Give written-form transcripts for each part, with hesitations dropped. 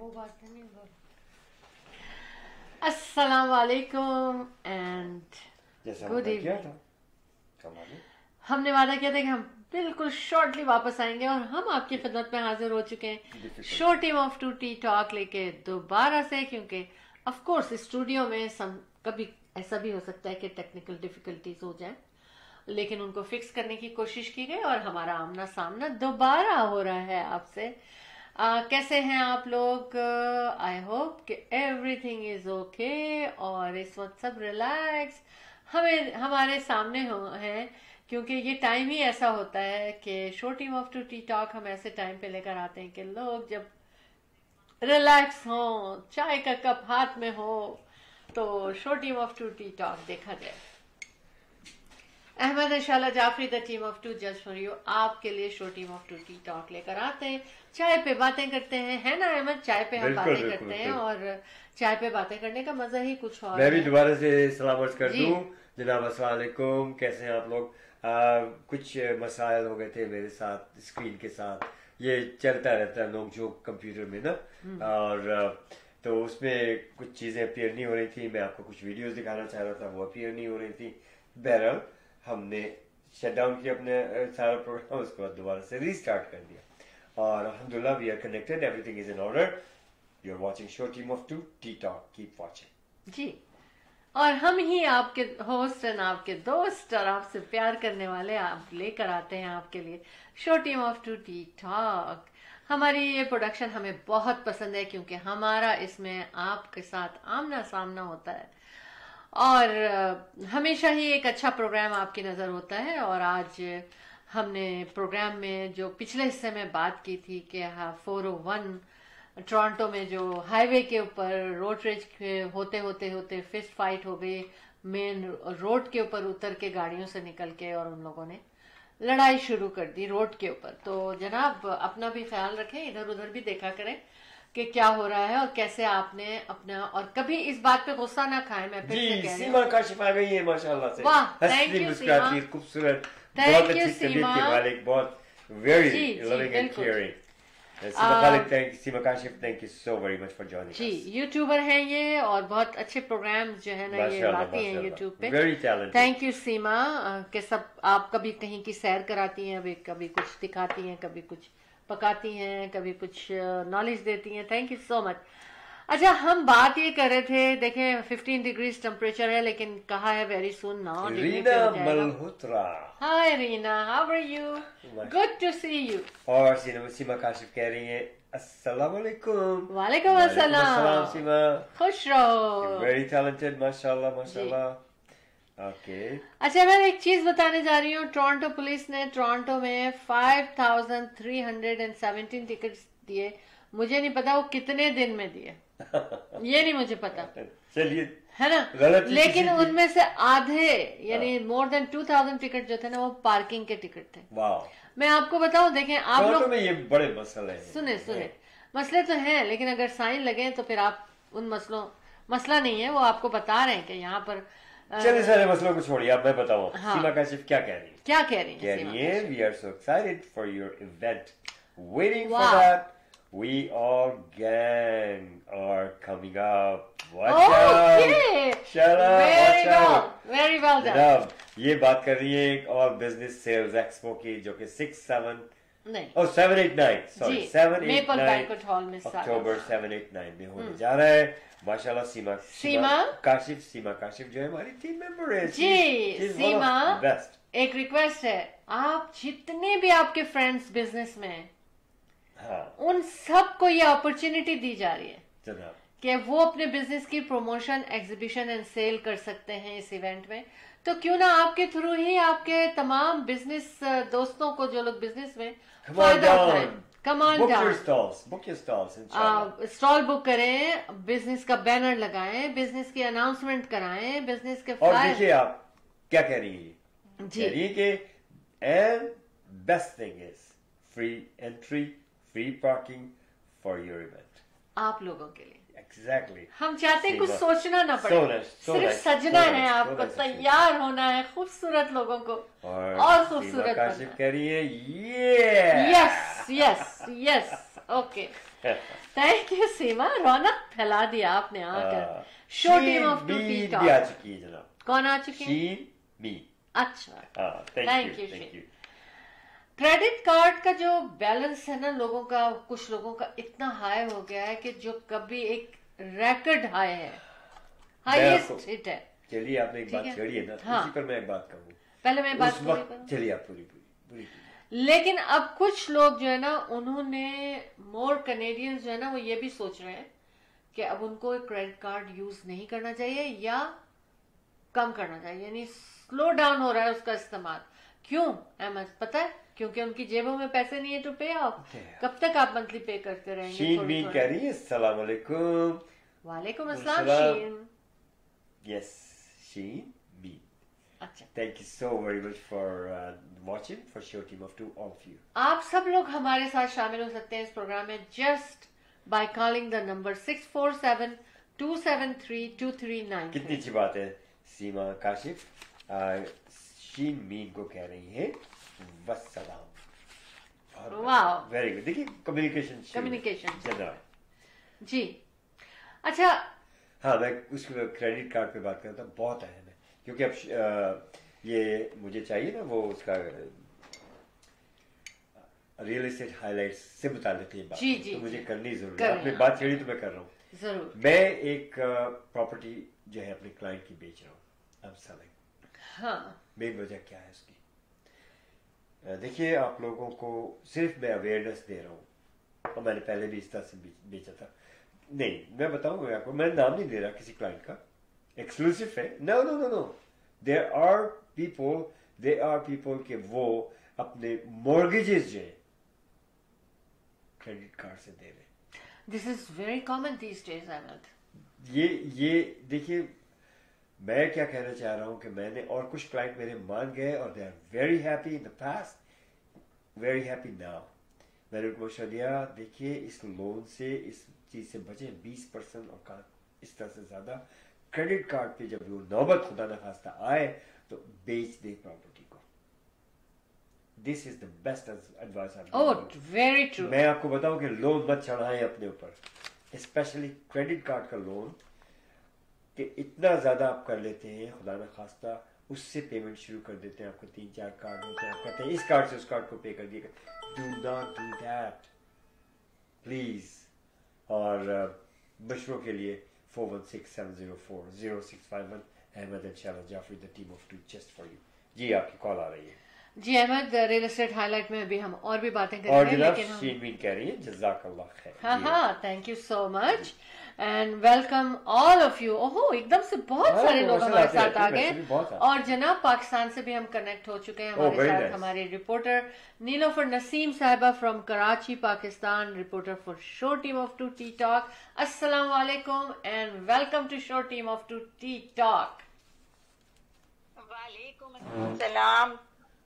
वो बात नहीं बोल। अस्सलाम वालेकुम एंड गुड इवनिंग। हमने वादा किया था कि हम बिल्कुल शॉर्टली वापस आएंगे और हम आपकी खिदमत में हाजिर हो चुके हैं show team of two tea talk लेके दोबारा से, क्योंकि ऑफ कोर्स स्टूडियो में कभी ऐसा भी हो सकता है कि टेक्निकल डिफिकल्टीज हो जाए, लेकिन उनको फिक्स करने की कोशिश की गई और हमारा आमना सामना दोबारा हो रहा है आपसे। कैसे हैं आप लोग? आई होप कि एवरीथिंग इज ओके और इस वक्त सब रिलैक्स हमारे सामने हैं, क्योंकि ये टाइम ही ऐसा होता है कि show team of two tea talk हम ऐसे टाइम पे लेकर आते हैं कि लोग जब रिलैक्स हो, चाय का कप हाथ में हो, तो show team of two tea talk देखा जाए। अहमद इंशाल्लाह Jafri the team of two just for you आपके लिए show team of two tea talk लेकर आते हैं, चाय पे बातें करते हैं, है ना अहमद? चाय पे हम बातें करते हैं और चाय पे बातें करने का मजा ही कुछ और। मैं भी दोबारा से सलामत कर दूं जनाब, अस्सलाम वालेकुम, कैसे हैं आप लोग? कुछ मसाइल हो गए थे मेरे साथ स्क्रीन के साथ, ये चलता रहता है नोक झोंक कंप्यूटर में ना, और तो उसमें कुछ चीजें अपीयर नहीं हो रही थी। मैं आपको कुछ वीडियोस दिखाना चाह रहा था, वो अपीयर नहीं हो रही थी। बहरहाल हमने शट डाउन किया अपने सारा प्रोग्राम, उसके बाद दोबारा से रीस्टार्ट कर दिया और अल्हम्दुलिल्लाह we are connected, everything is in order. You are watching show team of two tea talk, keep watching जी। और हम ही आपके होस्ट एंड आपके दोस्त और आपसे प्यार करने वाले आप लेकर आते हैं आपके लिए show team of two tea talk. हमारी ये प्रोडक्शन हमें बहुत पसंद है, क्योंकि हमारा इसमें आपके साथ आमना सामना होता है और हमेशा ही एक अच्छा प्रोग्राम आपकी नजर होता है। और आज हमने प्रोग्राम में जो पिछले हिस्से में बात की थी कि 401 टोरंटो में जो हाईवे के ऊपर रोड रेज होते होते फिस्ट फाइट हो गई, मेन रोड के ऊपर उतर के गाड़ियों से निकल के, और उन लोगों ने लड़ाई शुरू कर दी रोड के ऊपर। तो जनाब अपना भी ख्याल रखें, इधर उधर भी देखा करें कि क्या हो रहा है और कैसे आपने अपना, और कभी इस बात पे गुस्सा ना खाएं। मैं फिर से कह रही हूं, सीमा काशिफ आ गई है माशाल्लाह से। वाह, थैंक यू सीमा, खूबसूरत, थैंक बहुत यू अच्छी तबीयत सीमा, के मालिक, बहुत very loving and caring. Seema Kashif, thank you so very much for joining ji. YouTuber हैं ये और बहुत अच्छे प्रोग्राम जो है ना ये लाती हैं यूट्यूब पे। Very talented. थैंक यू सीमा के सब आप कभी कहीं की सैर कराती हैं, कभी कुछ दिखाती हैं, कभी कुछ पकाती हैं, कभी कुछ नॉलेज देती हैं। Thank you so much. अच्छा, हम बात ये कर रहे थे, देखें 15 डिग्रीज टेम्परेचर है, लेकिन कहा है very soon 9 degree Reena Malhotra. Hi Reena, how are you? Good to see you. और सीमा काशिफ कह रही है अस्सलाम वालेकुम। वालेकुम अस्सलाम सीमा, खुश रहो। वेरी टैलेंटेड माशाल्लाह माशाल्लाह। ओके अच्छा, मैं एक चीज बताने जा रही हूँ। टोरंटो पुलिस ने टोरंटो में 5317 टिकट्स दिए। मुझे नहीं पता वो कितने दिन में दिए, ये नहीं मुझे पता, चलिए है ना, लेकिन उनमें से आधे यानी मोर देन 2000 टिकट जो थे ना वो पार्किंग के टिकट थे। वाह। मैं आपको बताऊं, देखें आप लोग में ये बड़े मसले हैं। सुने मसले तो हैं, लेकिन अगर साइन लगे तो फिर आप उन मसला नहीं है, वो आपको बता रहे हैं कि यहाँ पर चलिए सारे मसलों को छोड़िए, अब मैं बताऊँ। हाँ। सीमा काशिफ क्या कह रही है? क्या कह रही है? We are so excited for your event, waiting for that. We all gang are coming up. Watch out! Shut up! Very well done. जनाब ये बात कर रही है एक और बिजनेस सेल्स एक्सपो की, जो कि 7-8-9 अक्टूबर 7-8-9 में होने जा रहा है। माशाल्लाह सीमा काशिफ जो है हमारी टीम मेंबर है जी। सीमा, बेस्ट एक रिक्वेस्ट है, आप जितने भी आपके फ्रेंड्स बिजनेस में हैं, हाँ, उन सबको ये अपॉर्चुनिटी दी जा रही है जनाब कि वो अपने बिजनेस की प्रमोशन, एग्जीबिशन एंड सेल कर सकते हैं इस इवेंट में। तो क्यों ना आपके थ्रू ही आपके तमाम बिजनेस दोस्तों को, जो लोग बिजनेस में फायदा उठाएं, कमान डाउन, स्टॉल बुक करें, बिजनेस का बैनर लगाएं, बिजनेस की अनाउंसमेंट कराएं, बिजनेस के और देखिए आप क्या कह रही है जी, कह रही है कि and best thing is free entry, free parking for your event, आप लोगों के लिए। एग्जैक्टली हम चाहते हैं कुछ सोचना ना पड़े, सिर्फ सजना है, आपको तैयार होना है खूबसूरत लोगों को और खूबसूरत काशिफ कह रही है yes yes yes, okay. Thank you Seema, रौनक फैला दिया आपने आकर। Show team of two tea talk आ चुकी है जनाब। कौन आ चुकी है? शीन मी। अच्छा, thank you thank you. Credit card का जो बैलेंस है ना लोगों का, कुछ लोगों का इतना हाई हो गया है कि जो कभी एक रिकॉर्ड हाई है, हाईएस्ट हिट है। चलिए आपने एक बात छेड़ी है ना, उसी पर मैं एक बात कहूँ। पहले मैं बात करूँ, चलिए आप पूरी। लेकिन अब कुछ लोग जो है ना, उन्होंने मोर कनेडियंस जो है ना, वो ये भी सोच रहे हैं कि अब उनको क्रेडिट कार्ड यूज नहीं करना चाहिए या कम करना चाहिए, यानी स्लो डाउन हो रहा है उसका इस्तेमाल। क्यों अहमद पता है? क्योंकि उनकी जेबों में पैसे नहीं है टू पे ऑफ। कब तक आप मंथली पे करते रहेंगे? शीन भी कह रही है अस्सलाम वालेकुम। वालेकुम अस्सलाम शीन। यस शीन बी। अच्छा, thank you so very much for watching for show team of two all of you. आप सब लोग हमारे साथ शामिल हो सकते हैं इस प्रोग्राम में just by calling the number 647-273-2393। कितनी अच्छी बात है सीमा काशिफ शीन मीन को कह रही है वस्सलाम। वाह, वेरी गुड। देखिए कम्युनिकेशन जनरल जी। अच्छा हाँ, मैं उसके क्रेडिट कार्ड पे बात करता हूँ, बहुत अहम है क्योंकि अब ये मुझे चाहिए ना वो उसका रियल एस्टेट हाईलाइट्स से मुतालिक ये बात जी, तो मुझे करनी जरूरी है। आपने बात छेड़ी तो मैं कर रहा हूँ जरूर। मैं एक प्रॉपर्टी जो है अपने क्लाइंट की बेच रहा हूँ। अब सेलिंग। हाँ, मेन वजह क्या है उसकी? देखिए आप लोगों को सिर्फ मैं अवेयरनेस दे रहा हूँ, और मैंने पहले भी इस तरह से बेचा था। नहीं, मैं बताऊंगा आपको, मैं नाम नहीं दे रहा किसी क्लाइंट का, एक्सक्लूसिव है। No no no no, there are people के वो अपने मॉर्गेजेस जो है क्रेडिट कार्ड से दे रहे। This is very common these days Ahmad. ये देखिए मैं क्या कहना चाह रहा हूं कि मैंने और कुछ क्लाइंट मेरे मान गए और they are very happy in the past, very happy now. मैंने उनको मशवरा दिया, देखिए इस लोन से, इस चीज से बचें 20% और इस तरह से ज्यादा क्रेडिट कार्ड पे जब वो नौबत खुदा न खास्ता आए तो बेच दे प्रॉपर्टी को। This is the best advice. Very true. मैं आपको बताऊं कि लोन मत चढ़ाएं अपने ऊपर, स्पेशली क्रेडिट कार्ड का लोन, कि इतना ज्यादा आप कर लेते हैं खुदा न खास्ता, उससे पेमेंट शुरू कर देते हैं। आपको 3-4 कार्ड होते हैं, आप कहते हैं इस कार्ड से उस कार्ड को पे कर दिएगा। Do not do that please. और मशवरों के लिए 4167040651 Ahmed and Shaila Jafri the team of two just for you. जी आपकी कॉल आ रही है। जी अहमद, रियल एस्टेट हाईलाइट में अभी हम और भी बातें करेंगे, लेकिन शीन कह रही है जज़ाकल्लाह खैर। हाँ, thank you so much and welcome all of you. ओहो, एकदम से बहुत सारे लोग हमारे साथ आ गए, और जनाब पाकिस्तान से भी हम कनेक्ट हो चुके हैं। हमारे साथ हमारे रिपोर्टर नीलोफर नसीम साहिबा from Karachi Pakistan, reporter for show team of two tea talk. अस्सलाम वालेकुम and welcome to show team of two tea talk. वालेकुम अस्सलाम।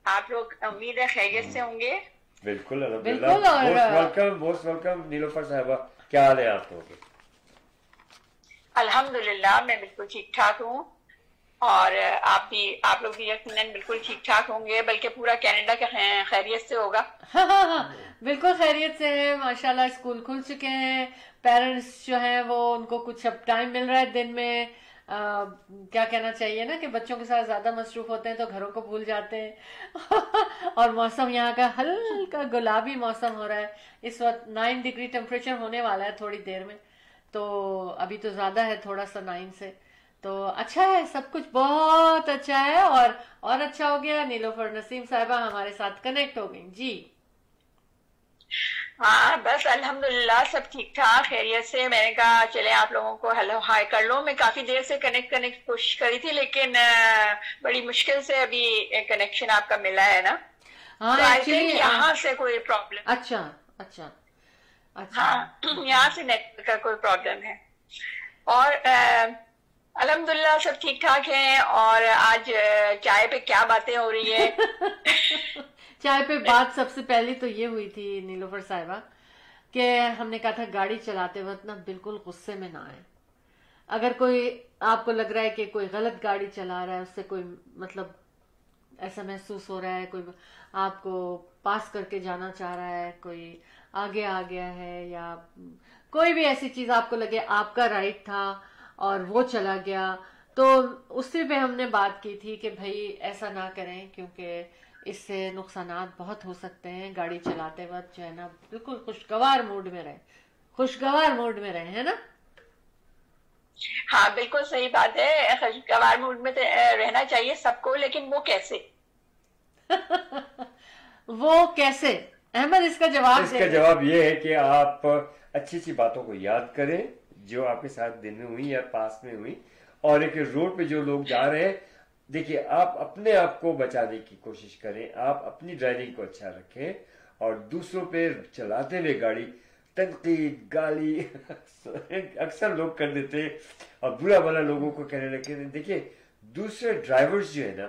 आप लोग उम्मीद है खैरियत से होंगे? बिल्कुल अल्हम्दुलिल्लाह। मोस्ट वेलकम नीलोफर साहिबा, क्या हाल है आप लोगों के? अल्हम्दुलिल्लाह मैं बिल्कुल ठीक ठाक हूँ, और आप लोग भी यकीनन बिल्कुल ठीक ठाक होंगे, बल्कि पूरा कनाडा का खैरियत से होगा। हाँ, बिल्कुल खैरियत से है माशाल्लाह। स्कूल खुल चुके हैं, पेरेंट्स जो हैं वो उनको कुछ अब टाइम मिल रहा है दिन में। क्या कहना चाहिए ना कि बच्चों के साथ ज्यादा मसरूफ होते हैं तो घरों को भूल जाते हैं। और मौसम यहाँ का हल्का गुलाबी मौसम हो रहा है इस वक्त। 9 डिग्री टेम्परेचर होने वाला है थोड़ी देर में, तो अभी तो ज्यादा है थोड़ा सा 9 से, तो अच्छा है, सब कुछ बहुत अच्छा है। और अच्छा हो गया, नीलोफर नसीम साहिबा हमारे साथ कनेक्ट हो गई जी। हाँ बस अल्हम्दुलिल्लाह सब ठीक ठाक खैरियत से। मैंने कहा चले आप लोगों को हेलो हाय कर लो। मैं काफी देर से कनेक्ट करने की कोशिश करी थी, लेकिन बड़ी मुश्किल से अभी कनेक्शन आपका मिला है ना। हाँ, तो एक्चुअली यहाँ से कोई प्रॉब्लम। अच्छा हाँ, यहाँ से नेटवर्क का कोई प्रॉब्लम है। और अल्हम्दुलिल्लाह सब ठीक ठाक है। और आज चाय पे क्या बातें हो रही है? चाय पे बात सबसे पहले तो ये हुई थी नीलोफर साहिबा कि हमने कहा था गाड़ी चलाते वक्त ना बिल्कुल गुस्से में ना आए। अगर कोई आपको लग रहा है कि कोई गलत गाड़ी चला रहा है, उससे कोई मतलब ऐसा महसूस हो रहा है, कोई आपको पास करके जाना चाह रहा है, कोई آگے آ گیا ہے یا کوئی بھی ایسی چیز آپ کو لگے آپ کا رائٹ تھا اور وہ چلا گیا, تو اسی پہ ہم نے بات کی تھی کہ بھائی ایسا نہ کریں کیونکہ اس سے نقصانات بہت ہو سکتے ہیں. گاڑی چلاتے وقت جو ہے نا بالکل خوشگوار موڈ میں رہے, ہے نا؟ ہاں بالکل صحیح بات ہے, خوشگوار موڈ میں رہنا چاہیے سب کو, لیکن وہ کیسے وہ کیسے احمد اس کا جواب یہ ہے کہ آپ اچھی اچھی باتوں کو یاد کریں جو آپ کے ساتھ دن میں ہوئی یا پاس میں ہوئی, اور ایک روڈ پہ جو لوگ جا رہے ہیں دیکھیے آپ اپنے آپ کو بچانے کی کوشش کریں, آپ اپنی ڈرائیونگ کو اچھا رکھیں, اور دوسروں پہ چلاتے ہوئے گاڑی تنقید گالی اکثر لوگ کر دیتے اور برا بھلا لوگوں کو کہنے لگتے. دیکھیے دوسرے ڈرائیورز جو ہے نا,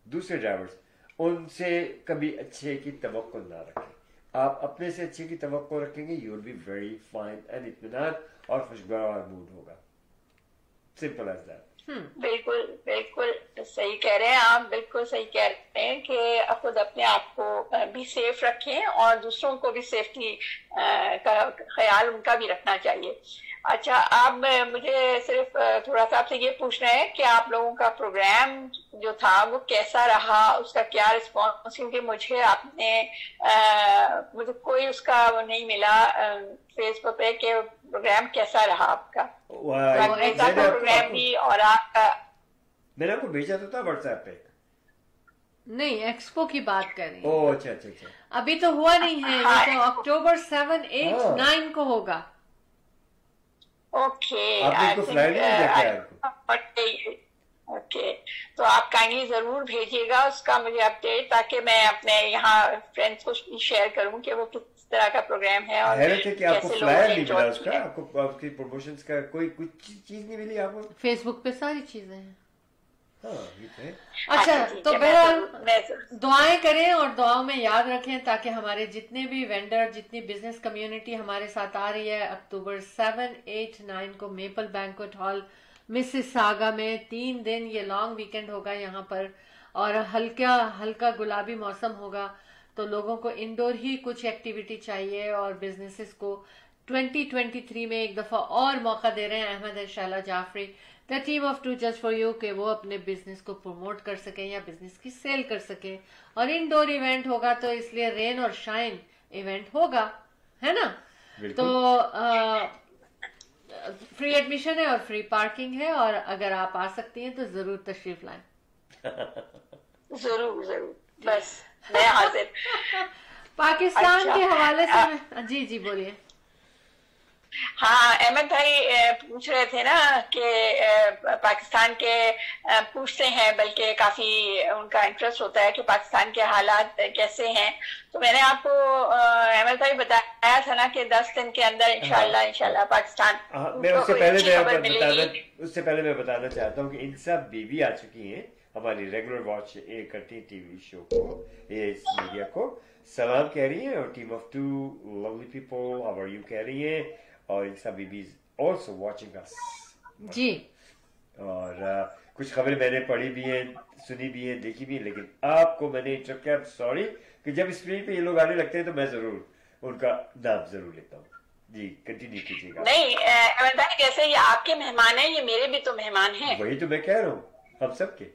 دوسرے ڈرائیورز ان سے کبھی اچھے کی توقع نہ رکھیں. آپ اپنے سے اچھے کی توقع رکھیں گے, you will be very fine and اطمینان اور خوشگوار موڈ ہوگا. Simple as that. بالکل بالکل صحیح کہہ رہے ہیں آپ, بالکل صحیح کہہ رہے ہیں کہ خود اپنے آپ کو بھی سیف رکھیں اور دوسروں کو بھی سیفٹی کا خیال ان کا بھی رکھنا چاہیے. اچھا, آپ مجھے صرف تھوڑا سا آپ سے یہ پوچھنا ہے کہ آپ لوگوں کا پروگرام جو تھا وہ کیسا رہا, اس کا کیا رسپانس, کیونکہ مجھے کوئی اس کا وہ نہیں ملا فیس بک پہ کہ پروگرام کیسا رہا آپ کا, پروگرام بھی اور آپ کا. میں نے آپ کو بھیجا تو تھا واٹس ایپ پہ. نہیں, ایکسپو کی بات کر رہی ہیں. اچھا اچھا اچھا, ابھی تو ہوا نہیں ہے, یہ تو اکتوبر 7, 8, 9 کو ہوگا. اوکے, تو آپ کائنڈلی ضرور بھیجیے گا اس کا مجھے اپڈیٹ, تاکہ میں اپنے یہاں فرینڈس کو شیئر کروں کہ وہ کس طرح کا پروگرام ہے. اور آپ کو فلائر نہیں ملا اس کا, آپ کی پروموشنز کا کوئی کچھ چیز نہیں ملی آپ کو؟ فیس بک پہ ساری چیزیں ہیں. اچھا, تو بہرحال دعائیں کریں اور دعاؤں میں یاد رکھیں تاکہ ہمارے جتنے بھی وینڈر, جتنی بزنس کمیونٹی ہمارے ساتھ آ رہی ہے اکتوبر 7, 8, 9 کو میپل بینکویٹ ہال مسیساگا میں 3 دن یہ لانگ ویکینڈ ہوگا یہاں پر, اور ہلکا گلابی موسم ہوگا, تو لوگوں کو انڈور ہی کچھ ایکٹیویٹی چاہیے, اور بزنسز کو 2023 میں ایک دفعہ اور موقع دے رہے ہیں احمد اور Shaila Jafri the team of two just for you کہ وہ اپنے بزنس کو پروموٹ کر سکیں یا بزنس کی سیل کر سکیں. اور انڈور ایونٹ ہوگا تو اس لیے رین اور شائن ایونٹ ہوگا, ہے نا؟ تو فری ایڈمیشن ہے اور فری پارکنگ ہے, اور اگر آپ آ سکتی ہیں تو ضرور تشریف لائیں. ضرور ضرور, بس میں حاضر. پاکستان کے حوالے سے جی بولیے. ہاں, احمد بھائی پوچھ رہے تھے نا کہ پاکستان کے پوچھتے ہیں, بلکہ کافی ان کا انٹرسٹ ہوتا ہے کہ پاکستان کے حالات کیسے ہیں. تو میں نے آپ کو احمد بھائی بتایا تھا نا کہ 10 دن کے اندر انشاءاللہ پاکستان. اس سے پہلے میں بتانا چاہتا ہوں کہ ان سب بیوی آ چکی ہیں ہماری ریگولر واچ کرتی ٹی وی شو کو, میڈیا کو سلام کہہ رہی ہیں, اور team of 2 lovely people how are you کہہ رہی ہیں, اور ان سب بیبیز آلسو واچنگ اس. جی, اور کچھ خبریں میں نے پڑھی بھی ہیں, سنی بھی ہیں, دیکھی بھی ہیں, لیکن آپ کو میں نے انٹرپٹ کیا, سوری کہ جب اسکرین پہ یہ لوگ آنے لگتے ہیں تو میں ضرور ان کا نام ضرور لیتا ہوں. جی کنٹینیو کیجیے گا. نہیں احمد بھائی, جیسے یہ آپ کے مہمان ہیں, یہ میرے بھی تو مہمان ہیں. وہی تو میں کہہ رہا ہوں, ہم سب کے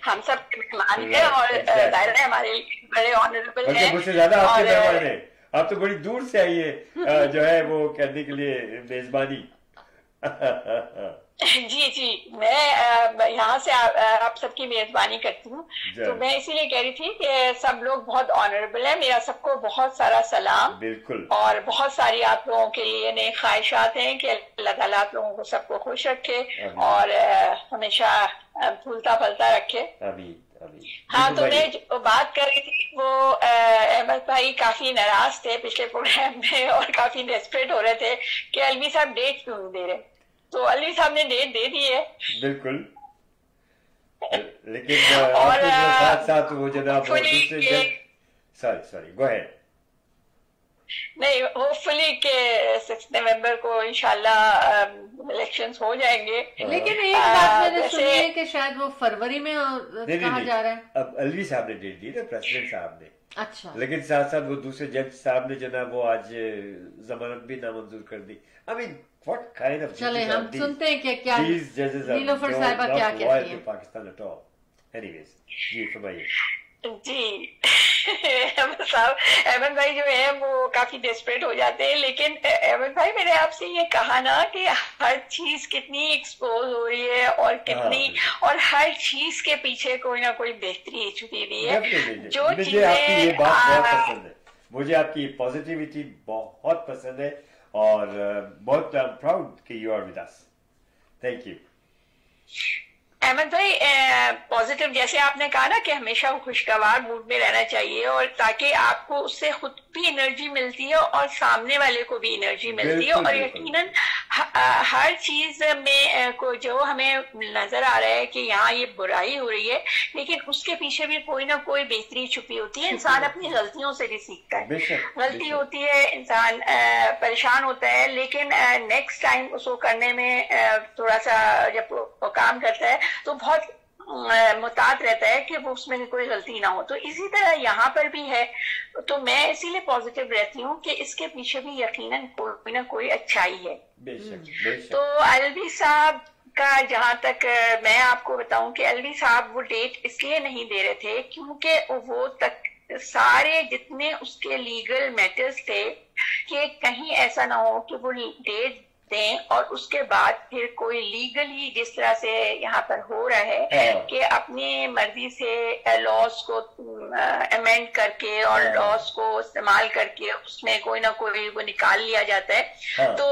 ہم سب کے مہمان ہیں, اور ظاہر ہے ہمارے بڑے آنریبل ہیں. مجھ سے زیادہ آپ کے مہمان ہیں, آپ تو بڑی دور سے آئیے جو ہے وہ کرنے کے لیے میزبانی. جی, میں یہاں سے آپ سب کی میزبانی کرتی ہوں. تو میں اسی لیے کہہ رہی تھی کہ سب لوگ بہت آنریبل ہیں, میرا سب کو بہت سارا سلام. بالکل, اور بہت ساری آپ لوگوں کے لیے نئے خواہشات ہیں کہ اللہ تعالیٰ آپ لوگوں کو سب کو خوش رکھے اور ہمیشہ پھولتا پھلتا رکھے. ہاں, تو میں جو بات کر رہی تھی وہ احمد بھائی کافی ناراض تھے پچھلے پروگرام میں اور کافی ڈیسپریٹ ہو رہے تھے کہ الوی صاحب ڈیٹ کیوں دے رہے. تو الوی صاحب نے ڈیٹ دے دی ہے. بالکل, لیکن ساتھ ساتھ وہ جناب سوری گو ہیڈ. نہیں, ہوپ فلی کہ 6 نومبر کو انشاءاللہ الیکشنز ہو جائیں گے. لیکن ایک بات میں نے سنی ہے کہ شاید وہ فروری میں کہا جا رہا ہے. اب الوی صاحب نے ڈیٹ دی نا, پریزیڈنٹ صاحب نے. अच्छा, लेकिन साथ साथ वो दूसरे जज साहब ने जो ना वो आज जमानत भी नामंजूर कर दी. I mean, what kind of चले हम सुनते हैं कि क्या these judges are नीलोफर साहिबा क्या कहती हैं. Pakistan at all. Anyways, जी फरमाइए. जी अहमद भाई जो है वो काफी डेस्परेट हो जाते हैं, लेकिन अहमद भाई मैंने आपसे ये कहा ना कि हर चीज कितनी एक्सपोज हो रही है और कितनी और हर चीज के पीछे कोई ना कोई बेहतरी छुपी हुई है. जो चीजें मुझे आपकी पॉजिटिविटी बहुत पसंद है और बहुत प्राउड कि you are with us. Thank you. Ahmed भाई पॉजिटिव जैसे आपने कहा ना कि हमेशा खुशगवार मूड में रहना चाहिए और ताकि आपको उससे खुद भी एनर्जी मिलती है और सामने वाले को भी एनर्जी मिलती है. और यकीनन हर चीज में को जो हमें नजर आ रहा है कि यहाँ ये बुराई हो रही है, लेकिन उसके पीछे भी कोई ना कोई बेहतरी छुपी होती है. इंसान अपनी गलतियों से भी सीखता है. गलती होती है, इंसान परेशान होता है, लेकिन नेक्स्ट टाइम उसको करने में थोड़ा सा जब वो काम करता है तो बहुत मुताद रहता है कि वो उसमें कोई गलती ना हो. तो इसी तरह यहाँ पर भी है. तो मैं इसीलिए पॉजिटिव रहती हूँ कि इसके पीछे भी यकीनन कोई ना कोई अच्छाई है. तो अलवी साहब का जहाँ तक मैं आपको बताऊं कि अलवी साहब वो डेट इसलिए नहीं दे रहे थे क्योंकि वो तक सारे जितने उसके लीगल मैटर्स थे कि कहीं ऐसा ना हो कि वो डेट दें और उसके बाद फिर कोई लीगली जिस तरह से यहाँ पर हो रहा है कि अपनी मर्जी से लॉस को अमेंड करके और लॉस को इस्तेमाल करके उसमें कोई ना कोई वो निकाल लिया जाता है. तो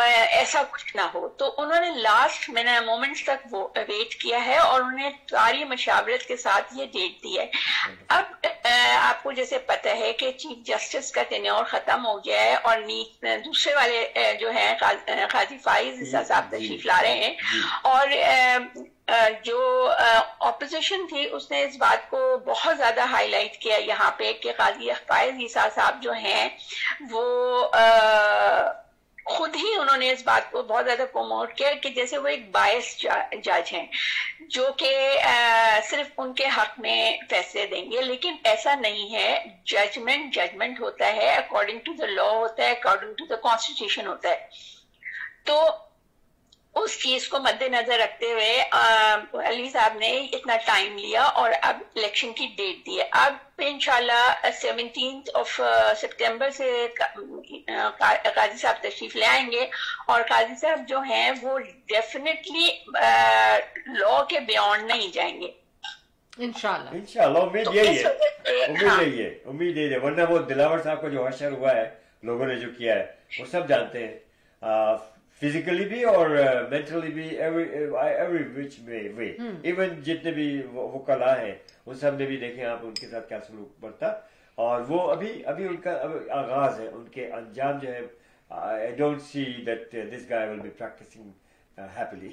ऐसा कुछ ना हो. तो उन्होंने लास्ट मोमेंट्स तक वो वेट किया है और उन्हें सारी मशावरत के साथ ये डेट दी है. अब आपको जैसे पता है कि चीफ जस्टिस का टेन्योर खत्म हो गया है और दूसरे वाले जो है काजी फाइज साहब तशरीफ ला रहे हैं. और जो ऑपोजिशन थी उसने इस बात को बहुत ज्यादा हाईलाइट किया यहाँ पे कि काजी फाइज ईसा साहब जो हैं वो खुद ही उन्होंने इस बात को बहुत ज्यादा प्रमोट किया कि जैसे वो एक बायस जज हैं जो कि सिर्फ उनके हक में फैसले देंगे, लेकिन ऐसा नहीं है. जजमेंट होता है, अकॉर्डिंग टू द लॉ होता है, अकॉर्डिंग टू द कॉन्स्टिट्यूशन होता है. तो उस चीज को मद्देनजर रखते हुए अली साहब ने इतना टाइम लिया और अब इलेक्शन की डेट दी है. अब इंशाल्लाह 17 सितंबर से काजी साहब तशरीफ ले आएंगे और काजी साहब जो हैं वो डेफिनेटली लॉ के बियॉन्ड नहीं जाएंगे इंशाल्लाह. उम्मीद यही है. उम्मीद यही है. वरना वो दिलावर साहब को जो हशर हुआ है लोगों ने जो किया है वो सब जानते हैं, फिजिकली भी और मेंटली भी, एवरी विच वे. इवन जितने भी वो कला है उन सब ने भी देखे आप उनके साथ क्या सलूक बढ़ता. और वो अभी उनका आगाज है. उनके अंजाम जो है, I don't see that this guy will be practicing happily.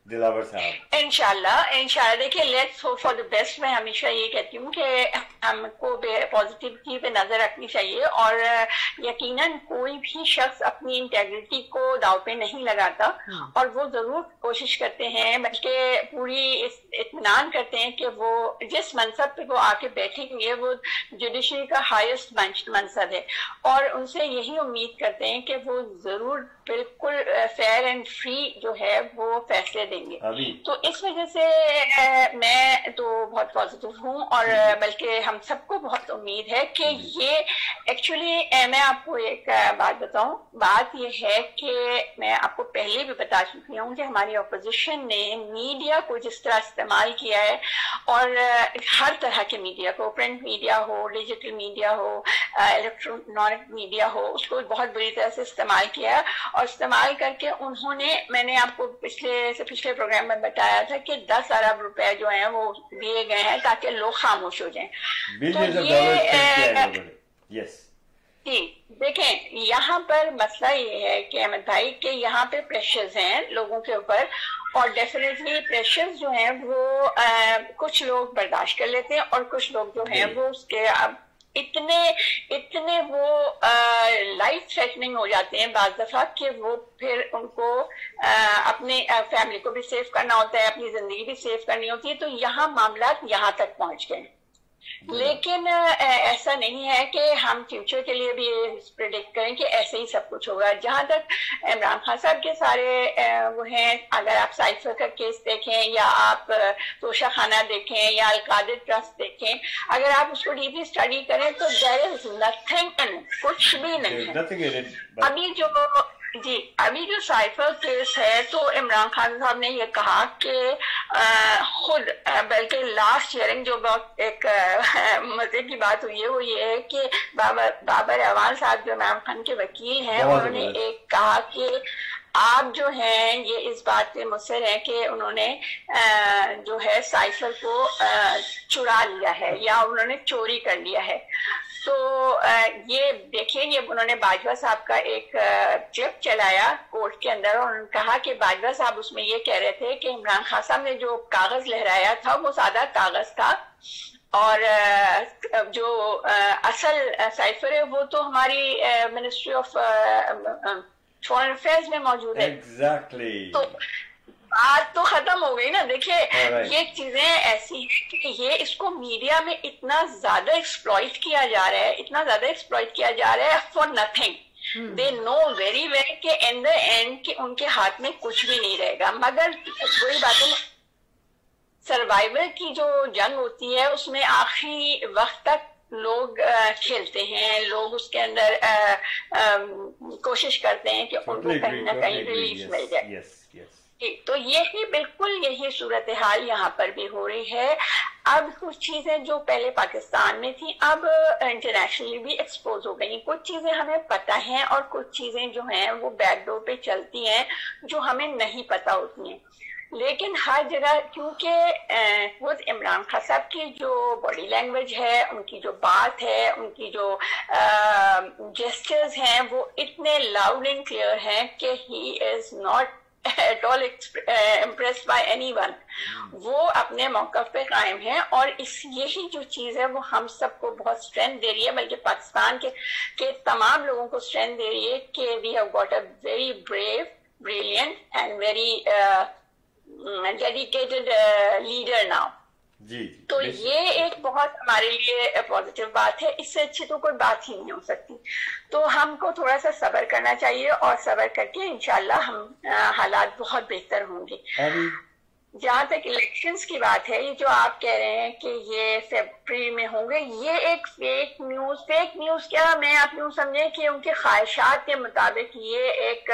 Dilawar साहब इंशाल्लाह देखिए let's hope for the best. मैं हमेशा ये कहती हूँ कि हमको पॉजिटिविटी पे नजर रखनी चाहिए और यकीनन कोई भी शख्स अपनी इंटेग्रिटी को दाव पे नहीं लगाता और वो जरूर कोशिश करते हैं, बल्कि पूरी इत्मीनान करते हैं कि वो जिस मनसब पे वो आके बैठेंगे वो जुडिशरी का हाईएस्ट मनसब है और उनसे यही उम्मीद करते हैं कि वो जरूर बिल्कुल फेयर एंड फ्री जो है वो फैसले देंगे. तो इस वजह से मैं तो बहुत पॉजिटिव हूँ और बल्कि हम सबको बहुत उम्मीद है कि ये एक्चुअली मैं आपको एक बात बताऊं. बात ये है कि मैं आपको पहले भी बता चुकी हूँ कि हमारी अपोजिशन ने मीडिया को जिस तरह इस्तेमाल किया है और हर तरह के मीडिया को, प्रिंट मीडिया हो, डिजिटल मीडिया हो, इलेक्ट्रॉनिक मीडिया हो, उसको बहुत बुरी तरह से इस्तेमाल किया है और इस्तेमाल करके उन्होंने, मैंने आपको पिछले प्रोग्राम में बताया था कि 10 अरब रुपए जो हैं वो दिए गए हैं ताकि लोग खामोश हो जाएं. तो ये जी देखें, यहाँ पर मसला ये है कि अहमद भाई के यहाँ पे प्रेशर्स हैं लोगों के ऊपर और डेफिनेटली प्रेशर्स जो हैं वो कुछ लोग बर्दाश्त कर लेते हैं और कुछ लोग जो हैं वो उसके इतने वो लाइफ थ्रेटनिंग हो जाते हैं बाज़ दफा कि वो फिर उनको अपने फैमिली को भी सेव करना होता है, अपनी जिंदगी भी सेव करनी होती है. तो यहाँ मामला यहाँ तक पहुंच गए. لیکن ایسا نہیں ہے کہ ہم فیوچر کے لیے بھی پریڈکٹ کریں کہ ایسے ہی سب کچھ ہوگا. جہاں تک عمران خان صاحب کے سارے وہ ہیں, اگر آپ سائفر کا کیس دیکھیں یا آپ توشہ خانہ دیکھیں یا القادر ٹرسٹ دیکھیں, اگر آپ اس کو ڈیپلی اسٹڈی کریں تو there is nothing, کچھ بھی نہیں ہے. ابھی جو سائفر کیس ہے تو عمران خان صاحب نے یہ کہا کہ خود, بلکہ لاسٹ ہیئرنگ جو بہت ایک مزے کی بات ہوئی ہے وہ یہ ہے کہ بابر اعوان صاحب جو عمران خان کے وکیل ہیں, انہوں نے ایک کہا کہ آپ جو ہیں یہ اس بات پہ مصر ہیں کہ انہوں نے جو ہے سائفر کو چرا لیا ہے یا انہوں نے چوری کر لیا ہے. تو یہ دیکھیں, یہ انہوں نے باجوہ صاحب کا ایک کلپ چلایا کورٹ کے اندر, اور انہوں نے کہا کہ باجوہ صاحب اس میں یہ کہہ رہے تھے کہ عمران خان صاحب نے جو کاغذ لہرایا تھا وہ سادہ کاغذ تھا, اور جو اصل سائفر ہے وہ تو ہماری منسٹری آف فورن افیئرز میں موجود ہے. تو بات تو ختم ہو گئی نا. دیکھیے یہ چیزیں ایسی ہیں کہ یہ اس کو میڈیا میں اتنا زیادہ ایکسپلائٹ کیا جا رہا ہے, اتنا زیادہ ایکسپلائٹ کیا جا رہا ہے for nothing. They know very well کہ ان دا اینڈ کہ ان کے ہاتھ میں کچھ بھی نہیں رہے گا. مگر وہی بات ہے, سروائیور کی جو جنگ ہوتی ہے اس میں آخری وقت تک لوگ کھیلتے ہیں, لوگ اس کے اندر کوشش کرتے ہیں کہ ان کو کہیں نہ کہیں ریلیف مل جائے. تو یہی بالکل یہی صورتحال یہاں پر بھی ہو رہی ہے. اب کچھ چیزیں جو پہلے پاکستان میں تھیں اب انٹرنیشنلی بھی ایکسپوز ہو گئی. کچھ چیزیں ہمیں پتہ ہیں اور کچھ چیزیں جو ہیں وہ بیک ڈور پہ چلتی ہیں جو ہمیں نہیں پتہ ہوتی ہیں. لیکن ہر جگہ کیونکہ خود عمران خان صاحب کی جو باڈی لینگویج ہے, ان کی جو بات ہے, ان کی جو جیسچرز ہیں وہ اتنے لاؤڈ اینڈ کلیئر ہیں کہ he is not at all impressed by anyone. وہ اپنے موقف پہ قائم ہیں, اور یہی جو چیز ہے وہ ہم سب کو بہت اسٹرینتھ دے رہی ہے, بلکہ پاکستان کے تمام لوگوں کو اسٹرینتھ دے رہی ہے کہ we have got a very brave, brilliant and very dedicated leader now. تو یہ ایک بہت ہمارے لیے پازیٹیو بات ہے. اس سے اچھی تو کوئی بات ہی نہیں ہو سکتی. تو ہم کو تھوڑا سا صبر کرنا چاہیے, اور صبر کر کے انشاءاللہ ہم حالات بہت بہتر ہوں گے. جہاں تک الیکشنز کی بات ہے, یہ جو آپ کہہ رہے ہیں کہ یہ فیبرری میں ہوں گے, یہ ایک فیک نیوز کیا, میں آپ یوں سمجھیں کہ ان کے خواہشات کے مطابق یہ ایک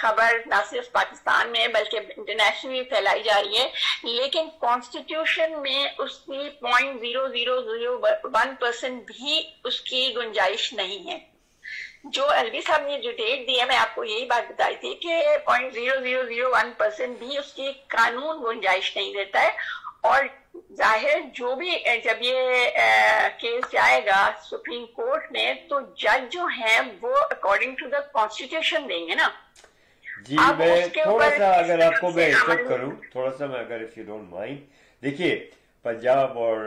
خبر نہ صرف پاکستان میں بلکہ انٹرنیشنلی پھیلائی جا رہی ہے. لیکن کانسٹیٹیوشن میں اس کی 0.0001% بھی اس کی گنجائش نہیں ہے. جو الوی صاحب نے جو ڈیٹ دی ہے, میں آپ کو یہی بات بتائی تھی کہ 0.0001% بھی اس کی قانون گنجائش نہیں دیتا ہے. اور ظاہر جو بھی جب یہ کیس جائے گا سپریم کورٹ میں تو جج جو ہیں وہ اکارڈنگ ٹو دا کانسٹیٹیوشن دیں گے نا. جی میں تھوڑا سا اگر آپ کو میں انٹرپٹ کروں, تھوڑا سا میں اگر اف یو ڈونٹ مائنڈ, دیکھیے پنجاب اور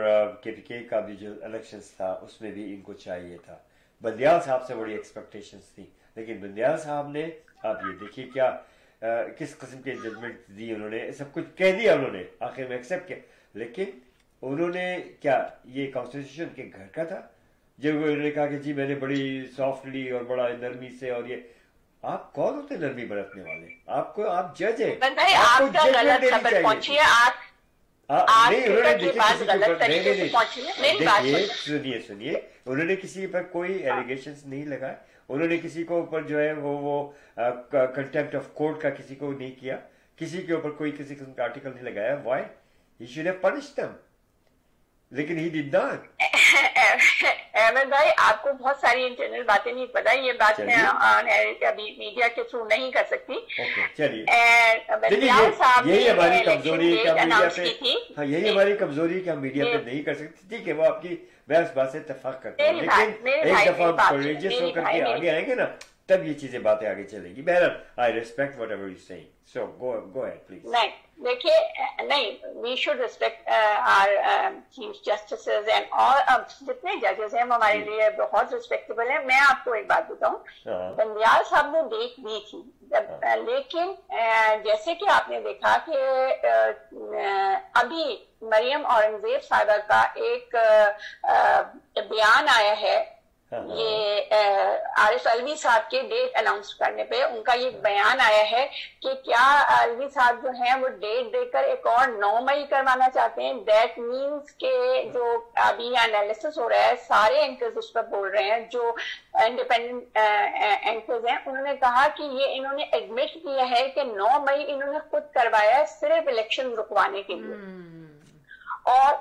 کے کا بھی جو الیکشنز تھا اس میں بھی ان کو چاہیے تھا. بندیال صاحب سے بڑی ایکسپیکٹیشنز تھی, لیکن بندیال صاحب نے, آپ یہ دیکھیے کیا کس قسم کے ججمنٹ دی, انہوں نے سب کچھ کہہ دیا, انہوں نے آخر میں ایکسیپٹ کیا. لیکن انہوں نے کیا, یہ کانسٹیٹیوشن کے گھر کا تھا جب انہوں نے کہا کہ جی میں نے بڑی سافٹلی اور بڑا نرمی سے, اور یہ آپ کون ہوتے نرمی برتنے والے, آپ جج ہیں, آپ کو ججمنٹ دینی چاہیے. سنیے, انہوں نے کسی پر کوئی ایلیگیشنز نہیں لگائے, انہوں نے کسی کو اوپر جو ہے وہ کنٹیمپٹ آف کورٹ کا کسی کو نہیں کیا, کسی کے اوپر کوئی کسی قسم کا آرٹیکل نہیں لگایا. Why he should have punished them, لیکن ہی ڈڈ ناٹ. احمد بھائی آپ کو بہت ساری انٹرنل باتیں نہیں پتا, یہ بات میں ابھی میڈیا کے تھرو نہیں کر سکتی. یہی ہماری کمزوری ہے کہ ہم میڈیا پہ, یہی ہماری کمزوری ہے کہ ہم میڈیا پہ نہیں کر سکتے. ٹھیک ہے, وہ آپ کی بحث بات سے اتفاق کرتے ہیں, لیکن ایک دفعہ کوریجس ہو کر کے آگے آئیں گے نا तब ये चीजें बातें आगे चलेगी. बहरहाल, I respect whatever you're saying. So go ahead, please. नहीं, देखिए, नहीं, we should respect our chief justices and all. अब जितने जजेस हैं वो हमारे लिए बहुत रिस्पेक्टेबल हैं. मैं आपको एक बात बताऊं, बंदियाल साहब ने डेट दी थी, लेकिन जैसे कि आपने देखा कि अभी मरियम औरंगजेब साहिबा का एक बयान आया है, ये आरिफ अलवी साहब के डेट अनाउंस करने पे उनका ये बयान आया है कि क्या अलवी साहब जो हैं वो डेट देकर एक और 9 मई करवाना चाहते हैं. दैट मीन्स के जो अभी एनालिसिस हो रहा है, सारे एंकर्स उस पर बोल रहे हैं, जो इंडिपेंडेंट एंकर्स हैं, उन्होंने कहा कि ये इन्होंने एडमिट किया है कि 9 मई इन्होंने खुद करवाया है सिर्फ इलेक्शन रुकवाने के लिए. और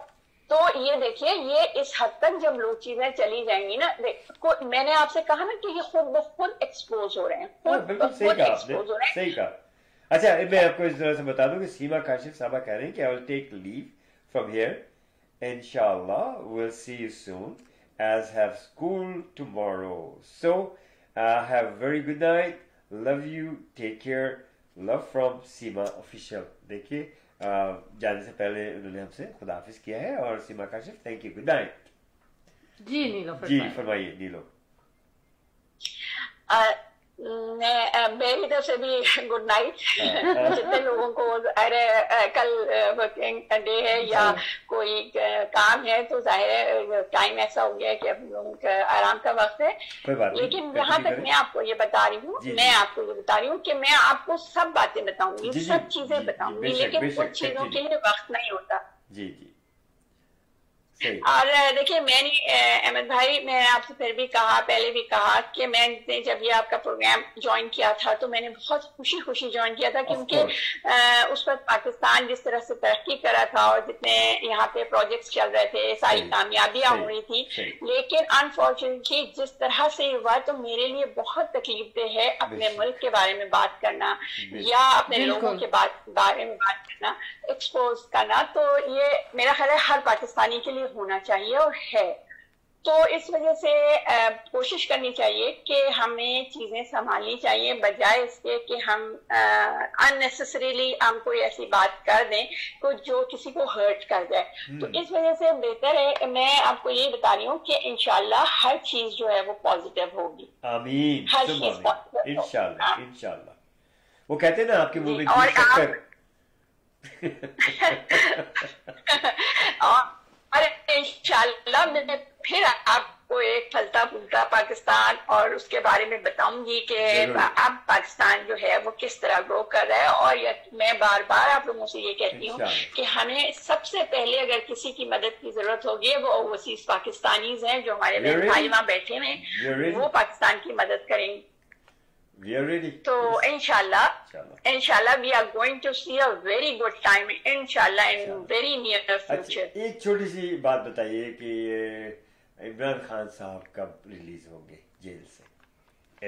तो ये देखिए, ये इस हद तक जब लोग चीजें चली जाएंगी ना, मैंने आपसे कहा ना कि ये खुद एक्सपोज हो रहे हैं, बिल्कुल सही कहा आपने, सही कहा. अच्छा, मैं आपको इस तरह से बता दूं कि सीमा काशिफ साहबा कह रहे हैं कि I will take leave from here, इंशाल्लाह will see you soon, as have school tomorrow. So have a very good night, love you, take care, love from Seema official. देखिए, जाने से पहले उन्होंने हमसे खुदाफिज किया है. और Seema Kashif, thank you, good night. जी नीलो, जी फरमाइए नीलो. मेरी तरफ से भी गुड नाइट. जितने लोगों को अरे कल वर्किंग डे है या कोई काम है, तो जाहिर है टाइम ऐसा हो गया है कि अब लोगों का आराम का वक्त है. लेकिन जहाँ तक मैं आपको ये बता रही हूँ, मैं आपको ये बता रही हूँ कि मैं आपको सब बातें बताऊंगी, सब चीजें बताऊंगी, लेकिन कुछ चीजों के लिए वक्त नहीं होता. जी जी. और देखिए, मैंने अहमद भाई, मैंने आपसे फिर भी कहा, पहले भी कहा कि मैंने जब ये आपका प्रोग्राम ज्वाइन किया था तो मैंने बहुत खुशी ज्वाइन किया था, क्योंकि उस वक्त पाकिस्तान जिस तरह से तरक्की कर रहा था और जितने यहाँ पे प्रोजेक्ट्स चल रहे थे, सारी कामयाबियां हो रही थी. लेकिन अनफॉर्चुनेटली जिस तरह से हुआ, तो मेरे लिए बहुत तकलीफ दह है अपने मुल्क के बारे में बात करना या अपने लोगों के बारे में बात करना, एक्सपोज करना. तो ये मेरा ख्याल है हर पाकिस्तानी के लिए होना चाहिए और है. तो इस वजह से कोशिश करनी चाहिए कि हमें चीजें संभालनी चाहिए, बजाय इसके कि हम अननेसेसरीली हम कोई ऐसी बात कर दें जो किसी को हर्ट कर जाए. तो इस वजह से बेहतर है, मैं आपको ये बता रही हूँ कि इंशाल्लाह हर चीज जो है वो पॉजिटिव होगी. आमीन. हर चीज पॉजिटिव, इंशाल्लाह इंशाल्लाह. वो कहते हैं ना, आपके मुंह में घी शक्कर. और इंशाल्लाह मैं फिर आपको एक फलता फूलता पाकिस्तान और उसके बारे में बताऊंगी कि अब पाकिस्तान जो है वो किस तरह ग्रो कर रहा है. और मैं बार बार आप लोगों से ये कहती हूँ कि हमें सबसे पहले अगर किसी की मदद की जरूरत होगी, वो ओवरसीज पाकिस्तानीज हैं जो हमारे भाई वहाँ बैठे हैं, वो पाकिस्तान की मदद करेंगे. तो इंशाल्लाह we are going to see a very good time, इंशाल्लाह, in very near future. एक छोटी सी बात बताइए कि इमरान खान साहब कब रिलीज होंगे जेल से?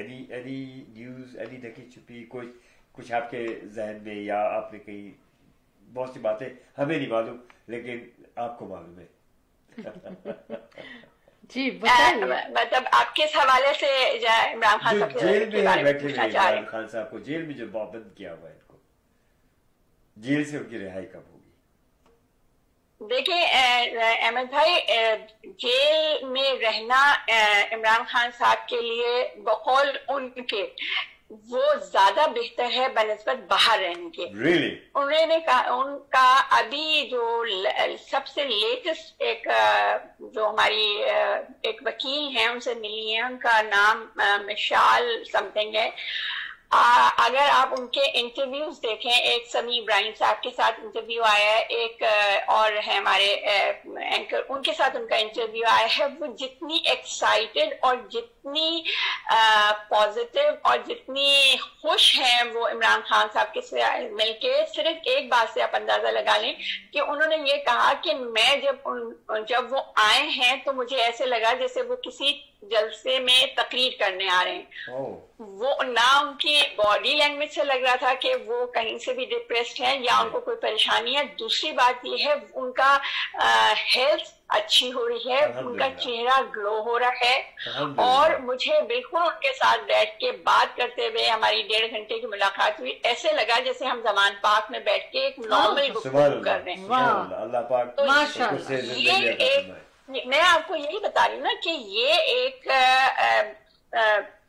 any न्यूज, any ढकी छुपी कुछ आपके जहन में, या आपने कहीं, बहुत सी बातें हमें नहीं मालूम लेकिन आपको मालूम है. जी बताइए. मतलब आप किस हवाले से इमरान खान साहब जेल में बैठे हुए इमरान खान साहब को जेल में जो बंद किया हुआ है, इनको जेल से उनकी रिहाई कब होगी? देखिए अहमद भाई, जेल में रहना इमरान खान साहब के लिए बकौल उनके वो ज्यादा बेहतर है बनिस्बत बाहर रहने के. really? उन्होंने कहा, उनका अभी जो सबसे लेटेस्ट एक जो हमारी एक वकील है उनसे मिली है, उनका नाम मिशाल समथिंग है. अगर आप उनके इंटरव्यूज देखें, एक समी इब्राहिम साहब के साथ इंटरव्यू आया है, एक और है हमारे एंकर, उनके साथ उनका इंटरव्यू आया है. वो जितनी एक्साइटेड और जितनी पॉजिटिव और जितनी खुश हैं वो इमरान खान साहब के मिलके, सिर्फ एक बात से आप अंदाजा लगा लें कि उन्होंने ये कहा कि मैं जब वो आए हैं तो मुझे ऐसे लगा जैसे वो किसी जलसे में तकरीर करने आ रहे हैं। वो ना उनकी बॉडी लैंग्वेज से लग रहा था कि वो कहीं से भी डिप्रेस्ड है या उनको कोई परेशानी है। दूसरी बात ये है उनका हेल्थ अच्छी हो रही है, उनका चेहरा ग्लो हो रहा है। और मुझे बिल्कुल उनके साथ बैठ के बात करते हुए हमारी 1.5 घंटे की मुलाकात हुई, ऐसे लगा जैसे हम जमान पाक में बैठ के एक नॉर्मल गुफ्तगू कर रहे हैं। तो ये एक, मैं आपको यही बता रही हूँ ना कि ये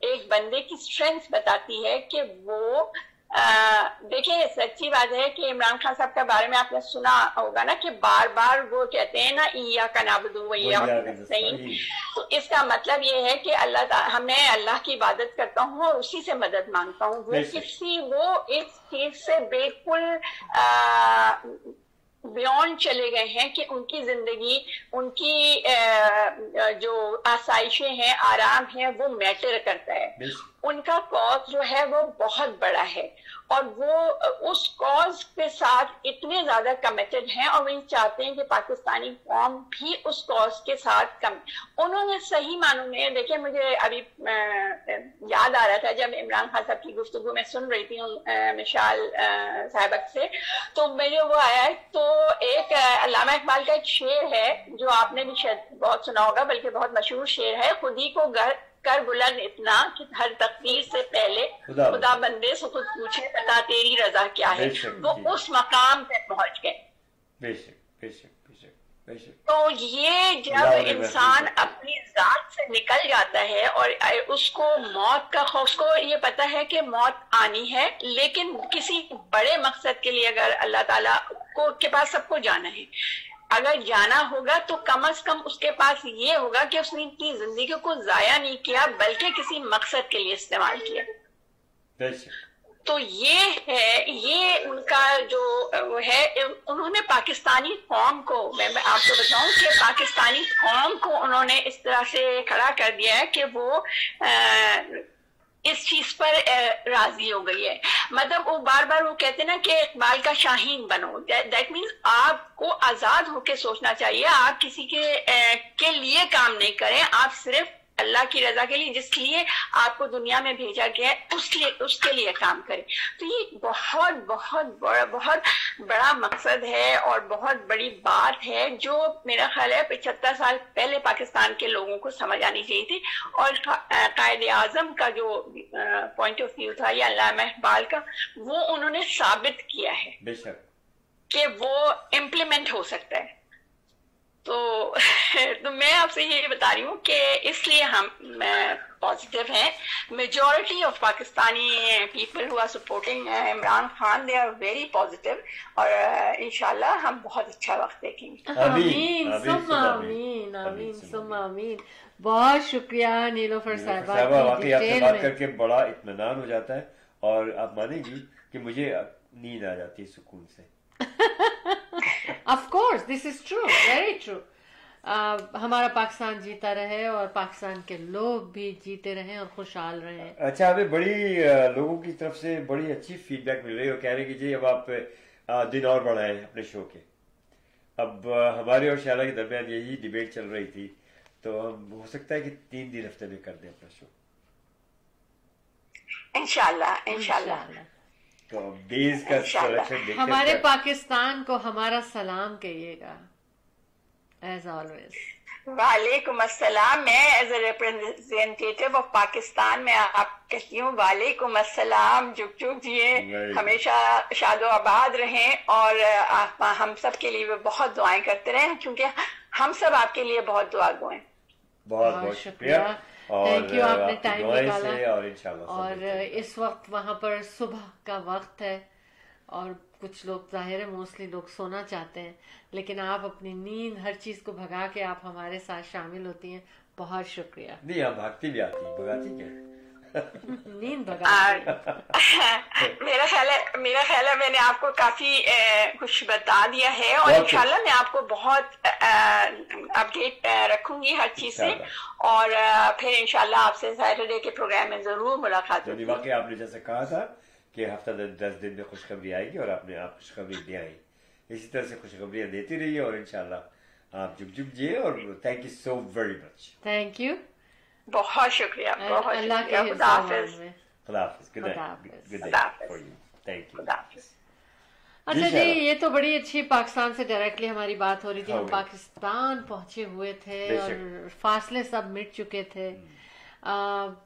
एक बंदे की स्ट्रेंथ बताती है कि वो देखिए सच्ची बात है कि इमरान खान साहब के बारे में आपने सुना होगा ना कि बार बार वो कहते हैं ना इया का नाबुदू वैया नहीं, तो इसका मतलब ये है कि मैं अल्लाह की इबादत करता हूँ और उसी से मदद मांगता हूँ। वो इस चीज से बिल्कुल बियॉन्ड चले गए हैं कि उनकी जिंदगी, उनकी जो आसाइशें हैं, आराम है, वो मैटर करता है। उनका कॉज जो है वो बहुत बड़ा है और वो उस कॉज के साथ इतने ज्यादा कमिटेड हैं और वही चाहते हैं कि पाकिस्तानी कौम भी उस कॉज के साथ उन्होंने सही मानों में, देखिए मुझे अभी याद आ रहा था जब इमरान खान साहब की गुफ्तगू में सुन रही थी मिशाल साहिबक से, तो मेरे वो आया तो एक अल्लामा इकबाल का एक शेर है जो आपने भी शायद बहुत सुना होगा, बल्कि बहुत मशहूर शेर है, खुदी को कर बुलंद इतना कि हर तकदीर से पहले खुदा बंदे से खुद पूछे बता तेरी रजा क्या है। वो उस मकाम पे पहुंच गए। तो ये जब इंसान अपनी जात से निकल जाता है और उसको मौत का खौफ, उसको ये पता है कि मौत आनी है, लेकिन किसी बड़े मकसद के लिए अगर अल्लाह ताला के पास सबको जाना है, अगर जाना होगा तो कम से कम उसके पास ये होगा कि उसने अपनी जिंदगी को जाया नहीं किया बल्कि किसी मकसद के लिए इस्तेमाल किया। तो ये है, ये उनका जो है, उन्होंने पाकिस्तानी कौम को, मैं आपको बताऊं कि पाकिस्तानी कौम को उन्होंने इस तरह से खड़ा कर दिया है कि वो इस चीज पर राजी हो गई है। मतलब वो बार बार वो कहते हैं ना कि इकबाल का शाहीन बनो, दैट मीन्स आपको आजाद होके सोचना चाहिए। आप किसी के लिए काम नहीं करें, आप सिर्फ अल्लाह की रजा के लिए, जिसके लिए आपको दुनिया में भेजा गया है उसके लिए काम करें। तो ये बहुत बड़ा मकसद है और बहुत बड़ी बात है जो मेरा ख्याल है 75 साल पहले पाकिस्तान के लोगों को समझ आनी चाहिए थी। और कायदे आजम का जो पॉइंट ऑफ व्यू था या अल्लामा इकबाल का, वो उन्होंने साबित किया है कि वो इम्प्लीमेंट हो सकता है। तो मैं आपसे ये बता रही हूँ कि इसलिए हम पॉजिटिव हैं। Majority of Pakistani people who are supporting Imran Khan, they are very positive और इंशाल्लाह हम बहुत अच्छा वक्त देखेंगे। आमीन सुम्मा आमीन, आमीन सुम्मा आमीन। बहुत शुक्रिया नीलोफर साहिबा, वाकई आपसे बात करके बड़ा इत्मीनान हो जाता है और आप मानेंगी कि मुझे नींद आ जाती है सुकून से। Of course, this is true, very true. हमारा पाकिस्तान जीता रहे और पाकिस्तान के लोग भी जीते रहे और खुशहाल रहे। अच्छा, हमें बड़ी लोगों की तरफ से बड़ी अच्छी फीडबैक मिल रही है, कह रहे हैं कि जी अब आप दिन और बढ़ाएं अपने शो के। अब हमारे और शाला के दरमियान यही डिबेट चल रही थी, तो हम हो सकता है कि 3 दिन हफ्ते में कर दें अपना शो इंशाल्लाह इंशाल्लाह। तो बेस का सिलेक्शन देखते हैं। हमारे पाकिस्तान को हमारा सलाम कहिएगा एज ऑलवेज। वालेकुम अस्सलाम। मैं as a representative of Pakistan में आप कहती हूँ वालेकुम अस्सलाम, जुग जुग जिए, हमेशा शादो आबाद रहें और आप हम सब के लिए बहुत दुआएं करते रहें, क्योंकि हम सब आपके लिए बहुत दुआ गो हैं। बहुत शुक्रिया, थैंक यू, आपने टाइम निकाला। और इंशाल्लाह और इस वक्त वहाँ पर सुबह का वक्त है और कुछ लोग जाहिर है मोस्टली लोग सोना चाहते हैं, लेकिन आप अपनी नींद हर चीज को भगा के आप हमारे साथ शामिल होती हैं। बहुत शुक्रिया। नहीं, आप भागती भी आती, भगाती क्या नींद भगा। मेरा ख्याल है मैंने आपको काफी कुछ बता दिया है और इंशाल्लाह मैं आपको बहुत अपडेट रखूंगी हर चीज से, और फिर इंशाल्लाह आपसे सैटरडे के प्रोग्राम में जरूर मुलाकात होगी। वाकई आपने जैसे कहा था कि हफ्ता 10 दिन में खुशखबरी आएगी और आपने आप खुशखबरी भी आई, इसी तरह से खुशखबरियां देती रहिए और इंशाल्लाह आप जुग जुग जिए। और thank you so very much. Thank you. بہت شکریہ، بہت شکریہ. خدا حافظ. خدا حافظ. Good day for you. Thank you. خدا حافظ. اچھا جی، یہ تو بڑی اچھی پاکستان سے ڈائریکٹلی ہماری بات ہو رہی تھی. ہم پاکستان پہنچے ہوئے تھے اور فاصلے سب مٹ چکے تھے.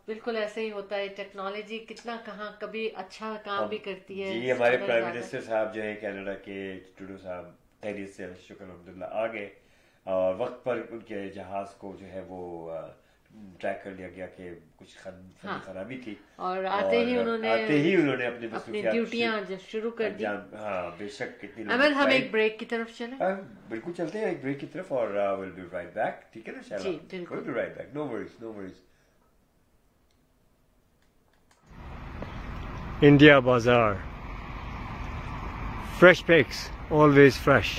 بالکل ایسے ہی ہوتا ہے، ٹیکنالوجی کتنا کہاں کبھی اچھا کام بھی کرتی ہے. جی ہمارے پرائم منسٹر صاحب جو ہے کینیڈا کے ٹروڈو صاحب خیریت سے شکر الحمدللہ آ گئے اور وقت پر ان کے جہاز کو جو ہے وہ ٹریک کر لیا گیا کہ کچھ خرابی تھی اور آتے ہی انہوں نے اپنی ڈیوٹیاں شروع کر دی. ہاں بے شک. کتنی احمد ہم ایک بریک کی طرف چلیں. بالکل چلتے ہیں ایک بریک کی طرف اور we'll be right back. ٹھیک ہے نا شاید؟ جی بالکل. we'll be right back. No worries. India Bazaar. Fresh picks, always fresh.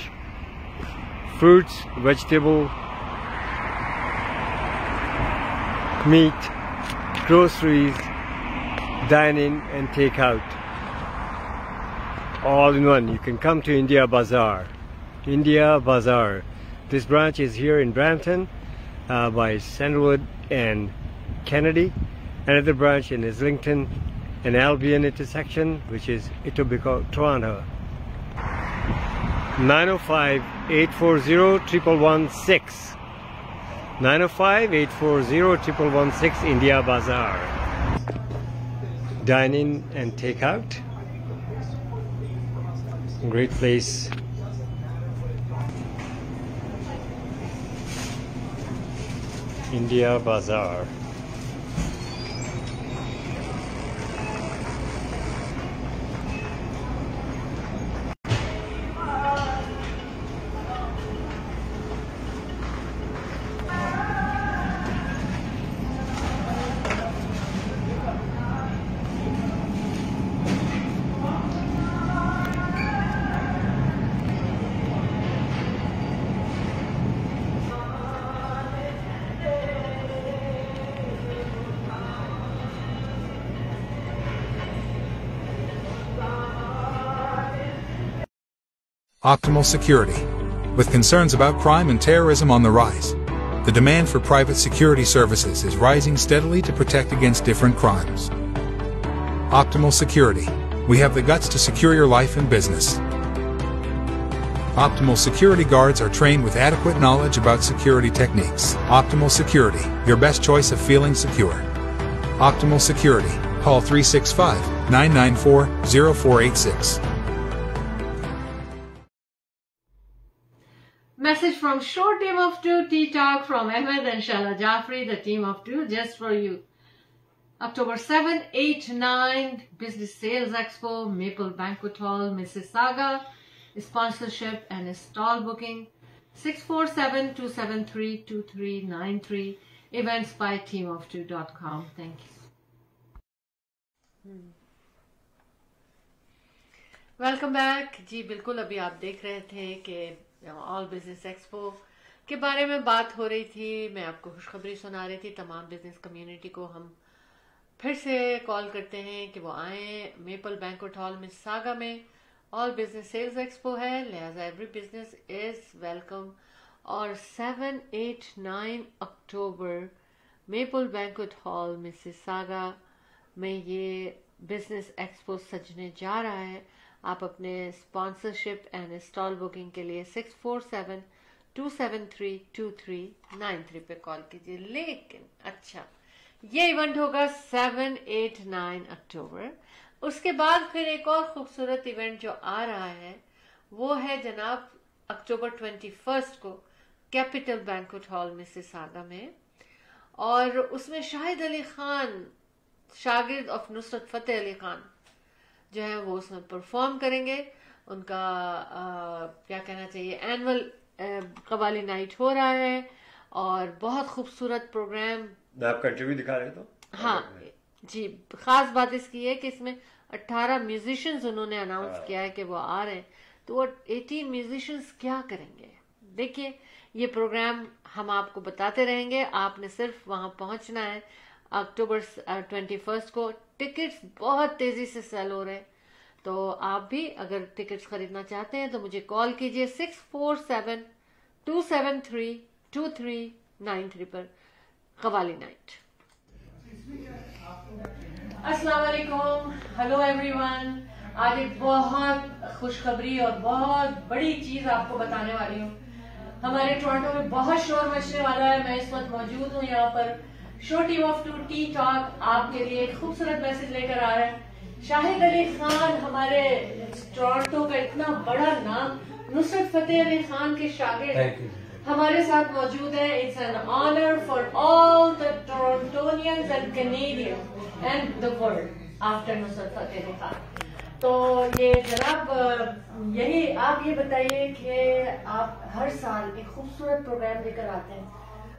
Fruits, vegetable, meat, groceries, dine in and take out. All in one. You can come to India Bazaar. India Bazaar. This branch is here in Brampton by Sandalwood and Kennedy. Another branch in Islington and Albion intersection, which is Etobicoke, Toronto. 905-840-1116. 905-840-1116 India Bazaar. Dine in and take out. Great place. India Bazaar. Optimal Security. With concerns about crime and terrorism on the rise, the demand for private security services is rising steadily to protect against different crimes. Optimal Security. We have the guts to secure your life and business. Optimal Security guards are trained with adequate knowledge about security techniques. Optimal Security. Your best choice of feeling secure. Optimal Security. Call 365-994-0486. Message from short team of two, Tea Talk from Ahmed and Shala Jafri, the team of two, just for you. October 7, 8, 9, Business Sales Expo, Maple Banquet Hall, Mississauga, sponsorship and stall booking, 647-273-2393, events by teamof2.com. Thank you. Welcome back. جی بالکل ابھی آپ دیکھ رہے تھے کہ all business expo کے بارے میں بات ہو رہی تھی. میں آپ کو خوشخبری سنا رہی تھی. تمام بزنس کمیونٹی کو ہم پھر سے کال کرتے ہیں کہ وہ آئیں. میپل بینکوٹ ہال مساگا میں آل بزنس سیلز ایکسپو ہے، لہٰذا ایوری بزنس از ویلکم. اور 7, 8, 9 اکتوبر میپل بینکوٹ ہال مساگا میں یہ بزنس ایکسپو سجنے جا رہا ہے. آپ اپنے اسپانسرشپ اینڈ اسٹال بکنگ کے لیے 647-273-2393 پہ کال کیجیے. لیکن اچھا یہ ایونٹ ہوگا 7, 8, 9 اکتوبر. اس کے بعد پھر ایک اور خوبصورت ایونٹ جو آ رہا ہے وہ ہے جناب اکتوبر 21 کو کیپٹل بینکوٹ ہال مسیساگا میں. اور اس میں شاہد علی خان شاگرد آف نصرت فتح علی خان جو ہے وہ اس میں پرفارم کریں گے. ان کا کیا کہنا چاہیے اینول قوالی نائٹ ہو رہا ہے اور بہت خوبصورت پروگرام. آپ کا انٹرویو دکھا رہے تو ہاں جی. خاص بات اس کی ہے کہ اس میں 18 میوزیشنز انہوں نے اناؤنس کیا ہے کہ وہ آ رہے ہیں. تو وہ 18 میوزیشنز کیا کریں گے دیکھیے. یہ پروگرام ہم آپ کو بتاتے رہیں گے. آپ نے صرف وہاں پہنچنا ہے اکتوبر 21 کو. ٹکٹس بہت تیزی سے سیل ہو رہے ہیں. تو آپ بھی اگر ٹکٹس خریدنا چاہتے ہیں تو مجھے کال کیجیے 647-273-2393 پر قوالی نائٹ. अस्सलाम वालेकुम, हेलो एवरीवन। आज एक बहुत खुशखबरी और बहुत बड़ी चीज आपको बताने वाली हूँ। हमारे टोरंटो में बहुत शोर मचने वाला है। मैं इस वक्त मौजूद हूँ यहाँ पर। Show team of 2 T talk आपके लिए एक खूबसूरत मैसेज लेकर आ रहा है। शाहिद अली खान, हमारे टोरंटो का इतना बड़ा नाम, नुसरत फतेह अली खान के शागिर्द हमारे साथ मौजूद है। It's an honour for all the Torontonians and Canadians and the world after Nusrat Fateh Ali Khan. तो ये जनाब, यही आप ये बताइए कि आप हर साल एक खूबसूरत प्रोग्राम लेकर आते हैं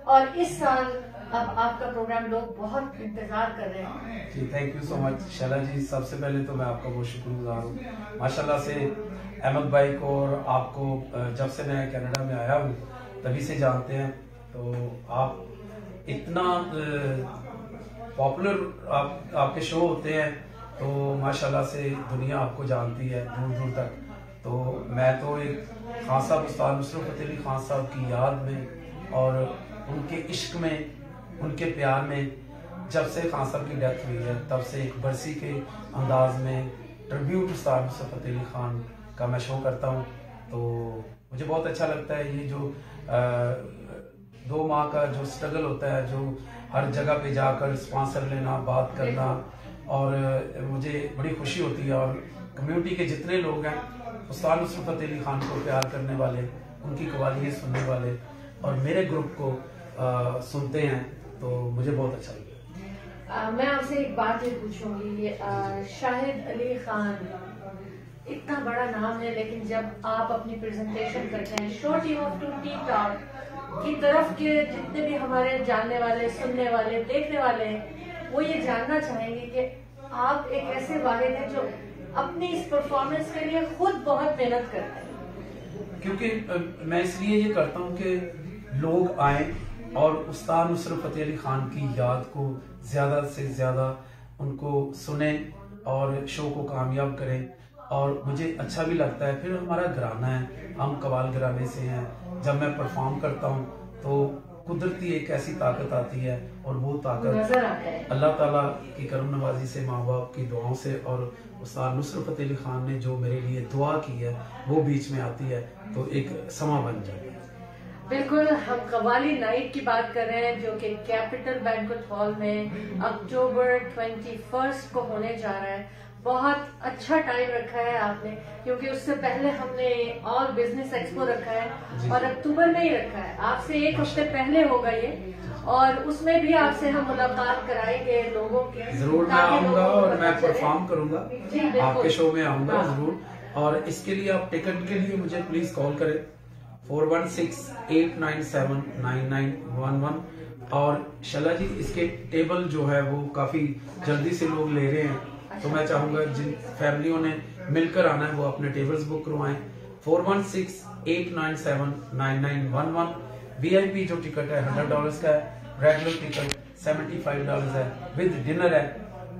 और इस साल अब आपका प्रोग्राम लोग बहुत इंतजार कर रहे हैं। जी, thank you so much Shaila ji. सबसे पहले तो मैं आपका बहुत शुक्रगुजार हूँ। माशाल्लाह से अहमद भाई को और आपको जब से मैं कनाडा में आया हूँ तभी से जानते हैं। तो आप इतना पॉपुलर आपके शो होते हैं तो माशाल्लाह से दुनिया आपको जानती है दूर दूर तक। तो मैं तो एक खान साहब उस्ताद नुसरत फतेह अली खान साहब की याद में और उनके इश्क में, उनके प्यार में, जब से खान साहब की डेथ हुई है तब से एक बरसी के अंदाज में ट्रिब्यूट उस्ताद नुसरत फतेह अली खान का मैं शो करता हूँ। तो मुझे बहुत अच्छा लगता है ये जो 2 माह का जो स्ट्रगल होता है, जो हर जगह पे जाकर स्पॉन्सर लेना, बात करना, और मुझे बड़ी खुशी होती है। और कम्युनिटी के जितने लोग हैं उस्ताद नुसरत फतेह अली खान को प्यार करने वाले, उनकी कवालियाँ सुनने वाले और मेरे ग्रुप को सुनते हैं तो मुझे बहुत अच्छा लगता है। मैं आपसे एक बात ये पूछूंगी, शाहिद अली खान इतना बड़ा नाम है, लेकिन जब आप अपनी प्रेजेंटेशन करते हैं show team of 2 T talk की तरफ के जितने भी हमारे जानने वाले, सुनने वाले, देखने वाले हैं, वो ये जानना चाहेंगे कि आप एक ऐसे वालिद हैं जो अपनी इस परफॉर्मेंस के लिए खुद बहुत मेहनत करते हैं। क्योंकि मैं इसलिए ये करता हूँ कि लोग आए और उस्ताद नुसरत फतेह अली खान की याद को ज्यादा से ज्यादा उनको सुने और शो को कामयाब करें। और मुझे अच्छा भी लगता है। फिर हमारा घराना है, हम कवाल घराने से हैं। जब मैं परफॉर्म करता हूँ तो कुदरती एक ऐसी ताकत आती है और वो ताकत अल्लाह ताला की करम नवाजी से, माँ बाप की दुआओं से और उस्ताद नुसरत फतेह अली खान ने जो मेरे लिए दुआ की है वो बीच में आती है तो एक समा बन जाता है। बिल्कुल, हम कवाली नाइट की बात कर रहे हैं जो कि कैपिटल बैंक्वेट हॉल में अक्टूबर 21 को होने जा रहा है। बहुत अच्छा टाइम रखा है आपने, क्योंकि उससे पहले हमने ऑल बिजनेस एक्सपो रखा है और अक्टूबर में ही रखा है। आपसे एक हफ्ते पहले होगा ये, और उसमें भी आपसे हम मुलाकात कराएंगे लोगों की। जरूर मैं आऊंगा और मैं परफॉर्म करूंगा, आपके शो में आऊंगा जरूर। और इसके लिए आप टिकट के लिए मुझे प्लीज कॉल करें 416-897-9911। और शैला जी, इसके टेबल जो है वो काफी जल्दी से लोग ले रहे हैं, तो मैं चाहूंगा जिन फैमिलियों ने मिलकर आना है वो अपने टेबल्स बुक करवाएं। 416-897-9911। VIP जो टिकट है $100 का है, रेगुलर टिकट $75 है, विद डिनर है।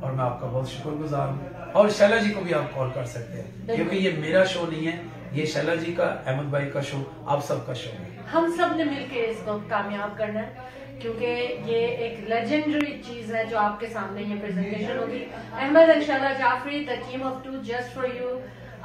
और मैं आपका बहुत शुक्रगुजार हूँ। और शैला जी को भी आप कॉल कर सकते हैं, क्योंकि ये मेरा शो नहीं है, ये शैला जी का, अहमद भाई का शो, आप सबका शो है। हम सब ने मिलकर इसको कामयाब करना है, क्योंकि ये एक लेजेंडरी चीज है जो आपके सामने ये प्रेजेंटेशन होगी। Ahmed and Shaila Jafri, the team of 2 just for you,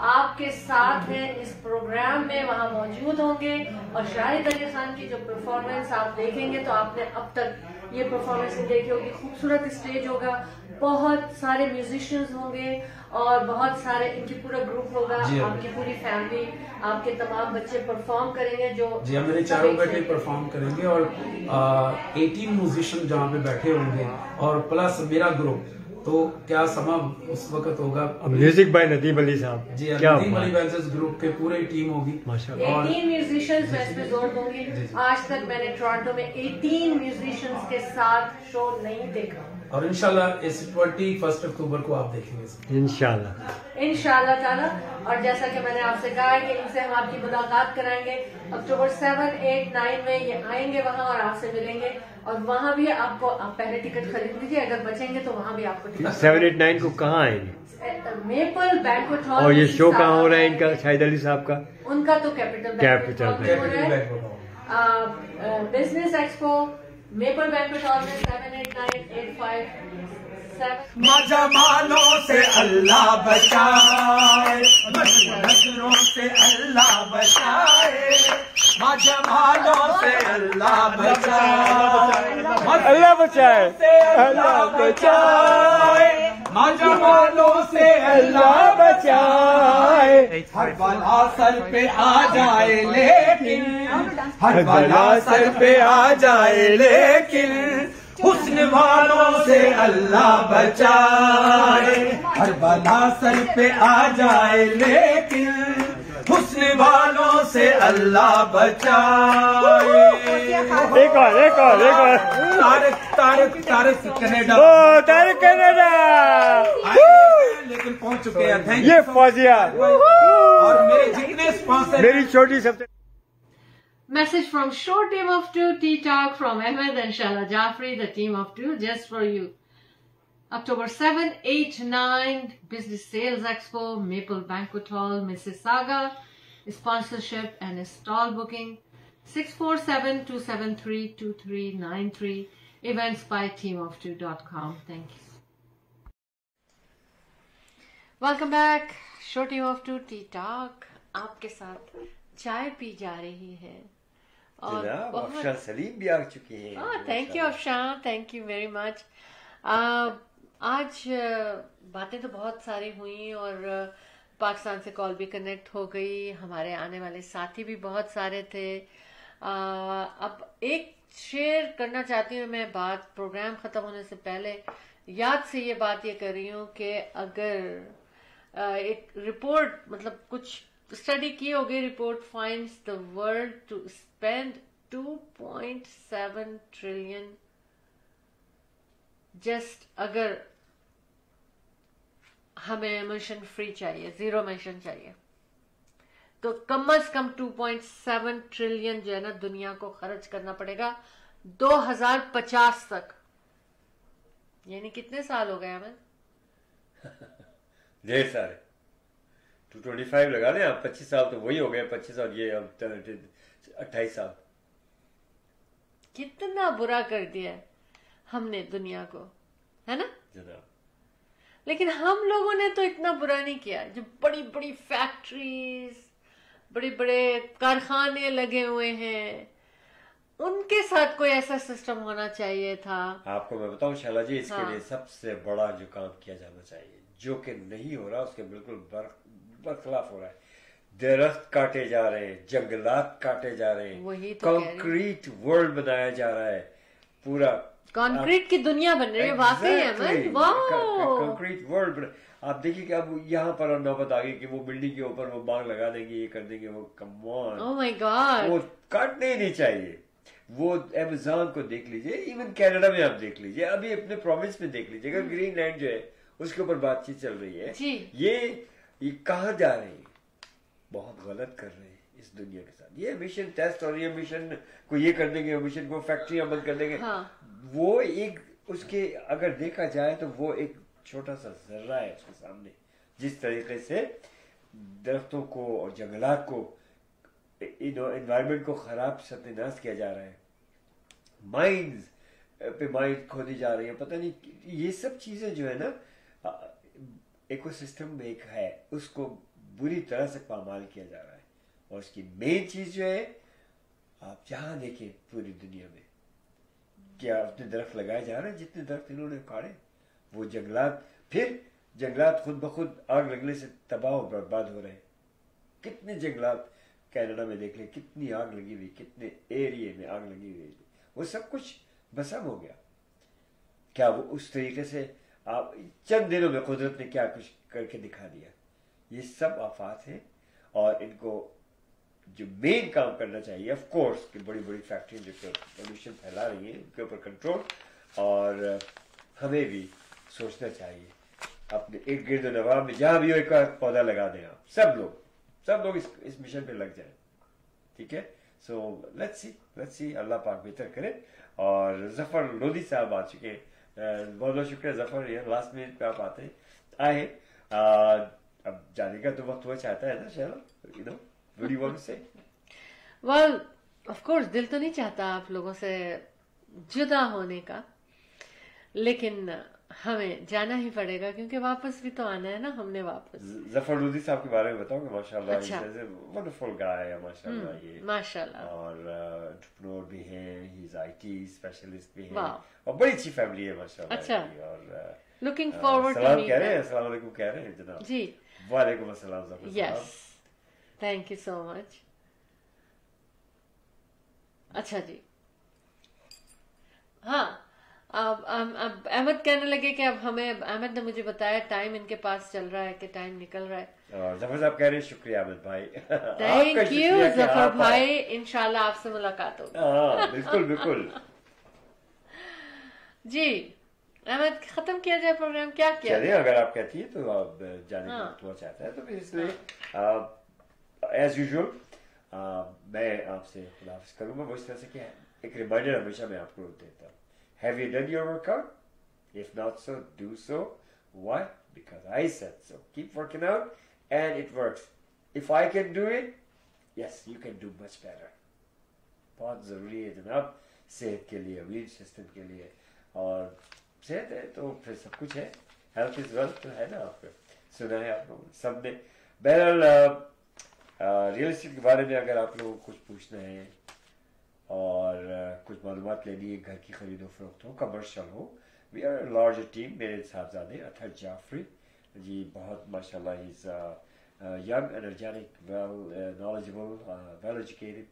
आपके साथ है इस प्रोग्राम में, वहां मौजूद होंगे। और शाहिद अली खान की जो परफॉर्मेंस आप देखेंगे तो आपने अब तक ये परफॉर्मेंस देखी होगी। खूबसूरत स्टेज होगा, बहुत सारे म्यूजिशियंस होंगे और बहुत सारे, इनकी पूरा ग्रुप होगा, आपकी पूरी फैमिली, आपके तमाम बच्चे परफॉर्म करेंगे। जो जी, हम मेरे चारों बेटे परफॉर्म करेंगे और 18 म्यूजिशियन जहाँ पे बैठे होंगे और प्लस मेरा ग्रुप। तो क्या समा उस वक्त होगा। म्यूजिक बाय नदीम अली साहब जी, नदीम अली बैंजर्स ग्रुप के पूरे टीम होगी। 18 म्यूजिशियंस मैं इस पे जोर दूंगी। आज तक मैंने टोरंटो में 18 म्यूजिशियंस के साथ शो नहीं देखा, और इंशाल्लाह इस 21 अक्टूबर को आप देखेंगे इंशाल्लाह ताला। और जैसा कि मैंने आपसे कहा है कि इनसे हम आपकी मुलाकात कराएंगे। अक्टूबर 7, 8, 9 में ये आएंगे वहाँ और आपसे मिलेंगे। और वहाँ भी आपको, आप पहले टिकट खरीद लीजिए, अगर बचेंगे तो वहाँ भी आपको टिकट। 7, 8, 9 को कहाँ आएंगे? Maple banquet hall. और ये शो कहाँ हो रहा है इनका, शाहिद अली साहब का? उनका तो कैपिटल बैंक्वेट हॉल में हो रहा है। Business expo maple banquet hall में 7, 8, 9, 8, 5 जमानों से अल्लाह बचाए, नजरों से अल्लाह बचाए, जमानों से अल्लाह बचाए, अल्लाह बचाए, अल्लाह बचाए, जमानों से अल्लाह बचाए। हर बला सर पे आ जाए लेकिन, हर बला सर पे आ जाए लेकिन, हुस्न वालों से अल्लाह बचाए। हर बला सर पे आ जाए लेकिन, हुस्न वालों से अल्लाह बचाए। एक और तारक कनाडा, तारक कनाडा लेकिन पहुंच चुके हैं। थैंक ये फौजिया और मेरे जितने स्पॉन्सर, मेरी छोटी सबसे Message from Show Team of Two, Tea Talk from Ahmed and Shala Jafri, the Team of Two, just for you. October 7, 8, 9, Business Sales Expo, Maple Banquet Hall, Mississauga, sponsorship and stall booking, 647-273-2393, events by teamoftwo.com. Thank you. Welcome back, Show Team of Two, Tea Talk. आपके साथ चाय P जा रही है और अफशान सलीम भी आ चुकी हैं। Thank you Afshan, thank you very much. आज बातें तो बहुत सारी हुई और पाकिस्तान से कॉल भी कनेक्ट हो गई, हमारे आने वाले साथी भी बहुत सारे थे। अब एक शेयर करना चाहती हूँ मैं बात, प्रोग्राम खत्म होने से पहले याद से ये बात ये कर रही हूँ कि अगर एक रिपोर्ट, मतलब कुछ स्टडी की होगी, report finds the world to spend 2.7 trillion just अगर हमें एमिशन फ्री चाहिए, जीरो एमिशन चाहिए, तो कम से कम 2.7 ट्रिलियन जो है ना दुनिया को खर्च करना पड़ेगा 2050 तक। यानी कितने साल हो गए हमें? ढेर सारे। 225 लगा लें आप, 25 साल तो वही हो गए, 25 और ये अब 28 साल। कितना बुरा कर दिया है हमने दुनिया को, है ना जनाब। लेकिन हम लोगों ने तो इतना बुरा नहीं किया। जो बड़ी बड़ी फैक्ट्रीज, बड़े बड़े कारखाने लगे हुए हैं, उनके साथ कोई ऐसा सिस्टम होना चाहिए था। आपको मैं बताऊं शाला जी, इसके लिए सबसे बड़ा जो काम किया जाना चाहिए, जो कि नहीं हो रहा, उसके बिल्कुल बरखिलाफ हो रहा है। दरख्त काटे जा रहे हैं, जंगलात काटे जा रहे हैं, कंक्रीट वर्ल्ड बनाया जा रहा है, पूरा कंक्रीट की दुनिया बन रही है। वाकई है कंक्रीट वर्ल्ड। आप देखिए कि अब यहाँ पर नौबत आ गई कि वो बिल्डिंग के ऊपर वो बाग लगा देंगे, ये कर देंगे, वो come on, oh my God, वो काटने ही नहीं चाहिए। वो अमेज़न को देख लीजिए, इवन कनाडा में आप देख लीजिए, अभी अपने प्रोविंस में देख लीजिएगा, ग्रीनलैंड जो है उसके ऊपर बातचीत चल रही है। ये कहाँ जा रहे हैं? बहुत गलत कर रहे हैं इस दुनिया के साथ। ये मिशन टेस्ट और ये मिशन को ये कर देंगे, मिशन को फैक्ट्रियां बंद कर देंगे। वो एक उसके अगर देखा जाए तो वो एक छोटा सा जर्रा है उसके सामने। जिस तरीके से दरख्तों को और जंगलात को, एनवायरमेंट को खराब सत्यानाश किया जा रहा है, माइंस पे माइंस खोदी जा रही है, पता नहीं ये सब चीजें जो है ना इकोसिस्टम में एक है, उसको बुरी तरह से पामाल किया जा रहा है। और उसकी मेन चीज जो है, आप जहां देखें पूरी दुनिया में क्या उतने दरख्त लगाए जा रहे हैं जितने दरख्त इन्होंने उखाड़े। वो जंगलात, फिर जंगलात खुद ब खुद आग लगने से तबाह और बर्बाद हो रहे हैं। कितने जंगलात कनाडा में देख ले, कितनी आग लगी हुई, कितने एरिया में आग लगी हुई, वो सब कुछ भस्म हो गया। क्या वो उस तरीके से आप चंद दिनों में कुदरत ने क्या कुछ करके दिखा दिया। ये सब आफात है और इनको जो मेन काम करना चाहिए, ऑफ कोर्स कि बड़ी बड़ी फैक्ट्री जो पोल्यूशन फैला रही है उनके ऊपर कंट्रोल, और हमें भी सोचना चाहिए अपने इर्द गिर्द नवाब में जहां भी एक पौधा लगा दें। आप सब लोग इस मिशन पे लग जाए, ठीक है। सो लेट्स सी अल्लाह पाक बेहतर करे। और जफर लोधी साहब आ चुके हैं, बहुत बहुत शुक्रिया जफर, ये लास्ट मिनट पे आप आए। अब जाने का तो वक्त हुआ चाहता है ना शहर, you know, what do you want to say? Well of course दिल तो नहीं चाहता आप लोगों से जुदा होने का, लेकिन हमें जाना ही पड़ेगा क्योंकि वापस भी तो आना है ना हमने वापस। जफर लूदी साहब के बारे में बताओगे? माशाल्लाह, अच्छा, वंडरफुल गाय है माशाल्लाह, ये माशाल्लाह, और एंटरप्रेन्योर भी हैं, ही इज आईटी स्पेशलिस्ट भी हैं, और बड़ी अच्छी फैमिली है माशाल्लाह। अच्छा, और लुकिंग फॉरवर्ड टू सलाम कह रहे हैं, अस्सलाम वालेकुम कह रहे हैं जनाब जी। वालेकुम अस्सलाम जफर साहब, yes, thank you so much. अच्छा जी, हाँ, अब अहमद कहने लगे कि अब हमें, अहमद ने मुझे बताया टाइम इनके पास चल रहा है कि टाइम निकल रहा है। और जफर साहब कह रहे हैं शुक्रिया अहमद भाई। थैंक यू जफर भाई, इंशाल्लाह आपसे मुलाकात होगी। बिल्कुल बिल्कुल जी। अहमद, खत्म किया जाए प्रोग्राम? क्या किया? चलिए, अगर आप कहती है तो आप जाने की चाहता है तो फिर इसलिए एज यूजुअल मैं आपसे खुदा हाफिज करूंगा। वो इस तरह से क्या है, एक रिमाइंडर हमेशा मैं आपको देता हूँ, have you done your workout? If not so, do so. Why? Because I said so. Keep working out and it works. If I can do it, yes, you can do much better. बहुत ज़रूरी है जनाब सेहत के लिए, immune system के लिए, और सेहत है तो फिर सब कुछ है। हेल्थ इज वेल्थ तो है ना, आपको सुना है आप लोगों सब ने। बहरहाल रियल एस्टेट के बारे में अगर आप लोगों को कुछ पूछना है और कुछ मालूमात लेनी है, घर की खरीदो फरोख्त हो, कमर्शियल हो, वी आर लार्ज टीम। मेरे साहबजादे अतहर जाफरी जी, बहुत माशाल्लाह, is young, energetic, well knowledgeable, well educated.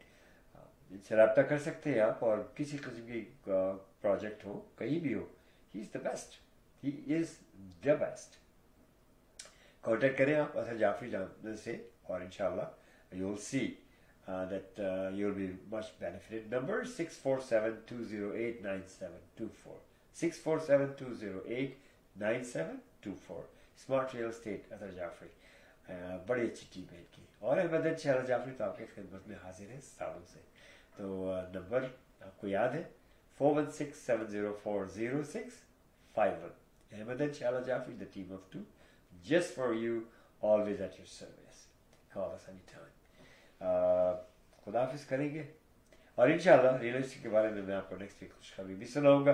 इनसे रब्ता कर सकते हैं आप, और किसी किस्म की प्रोजेक्ट हो, कहीं भी हो, he is the best, he is the best. Contact करें आप अतहर जाफरी जान से, और इंशाल्लाह you will see that you'll be much benefited. Number 647-208-9724. 647-208-9724. Smart Real Estate Athar Jafri, बड़ी अच्छी टीम है इनकी। और अहमद शहर जाफरी तो आपके खिदमत में हाजिर है सालों से, तो नंबर आपको याद है 416-704-0651. अहमद शहर Jafri, the team of two, just for you, always at your service. Call us anytime. खुदा हाफिज करेंगे, और इंशाल्लाह रियल एस्टेट के बारे में मैं आपको नेक्स्ट वीक खुशखबरी भी सुनाऊंगा।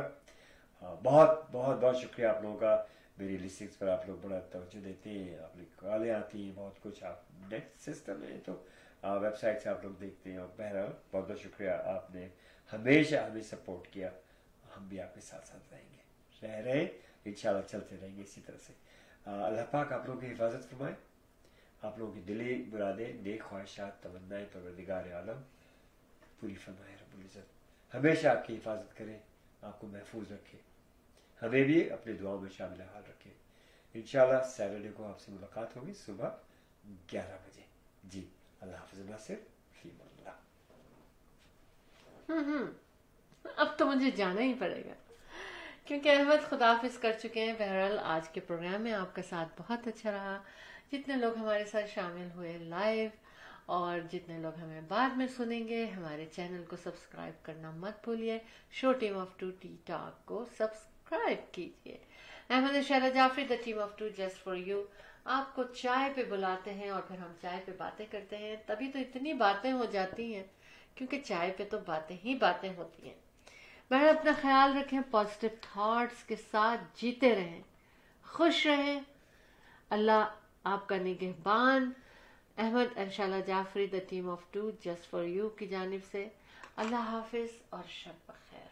बहुत बहुत बहुत शुक्रिया आप लोगों का, मेरी लिस्टिंग्स पर आप लोग बड़ा तवज्जो देते हैं, अपनी कॉलें आती हैं, बहुत कुछ आप नेट सिस्टम है तो वेबसाइट से आप लोग देखते हैं। और बहरहाल बहुत बहुत शुक्रिया, आपने हमेशा हमें सपोर्ट किया, हम भी आपके साथ साथ रहेंगे, रह रहे इंशाल्लाह, चलते रहेंगे इसी तरह से। अल्लाह पाक आप लोगों की हिफाजत फरमाए, आप लोगों की दिली मुरादें, नेक ख्वाहिशात, तमन्नाएं परवरदिगार आलम पूरी फरमाए रब्बुल इज्जत। हमेशा आपकी हिफाजत करें, आपको महफूज रखे, हमें भी अपने दुआओं में शामिल हाल रखे। इंशाल्लाह सैटरडे को आपसे मुलाकात होगी सुबह 11 बजे। जी, अल्लाह हाफ़िज़ नासिर फ़ीमल्लाह। अब तो मुझे जाना ही पड़ेगा क्योंकि अहमद खुदाफिज कर चुके हैं। बहरहाल आज के प्रोग्राम में आपका साथ बहुत अच्छा रहा, जितने लोग हमारे साथ शामिल हुए लाइव और जितने लोग हमें बाद में सुनेंगे, हमारे चैनल को सब्सक्राइब करना मत भूलिए। Show team of two tea talk को सब्सक्राइब कीजिए। अहमद शहर Jafri, the team of two, just for you, आपको चाय पे बुलाते हैं और फिर हम चाय पे बातें करते हैं। तभी तो इतनी बातें हो जाती हैं, क्योंकि चाय पे तो बातें ही बातें होती हैं। बहन अपना ख्याल रखें, पॉजिटिव थॉट्स के साथ जीते रहें, खुश रहें। अल्लाह आपका निगहबान। अहमद अंशाला Jafri, the team of two, just for you की जानिब से अल्लाह हाफिज और शब बखैर।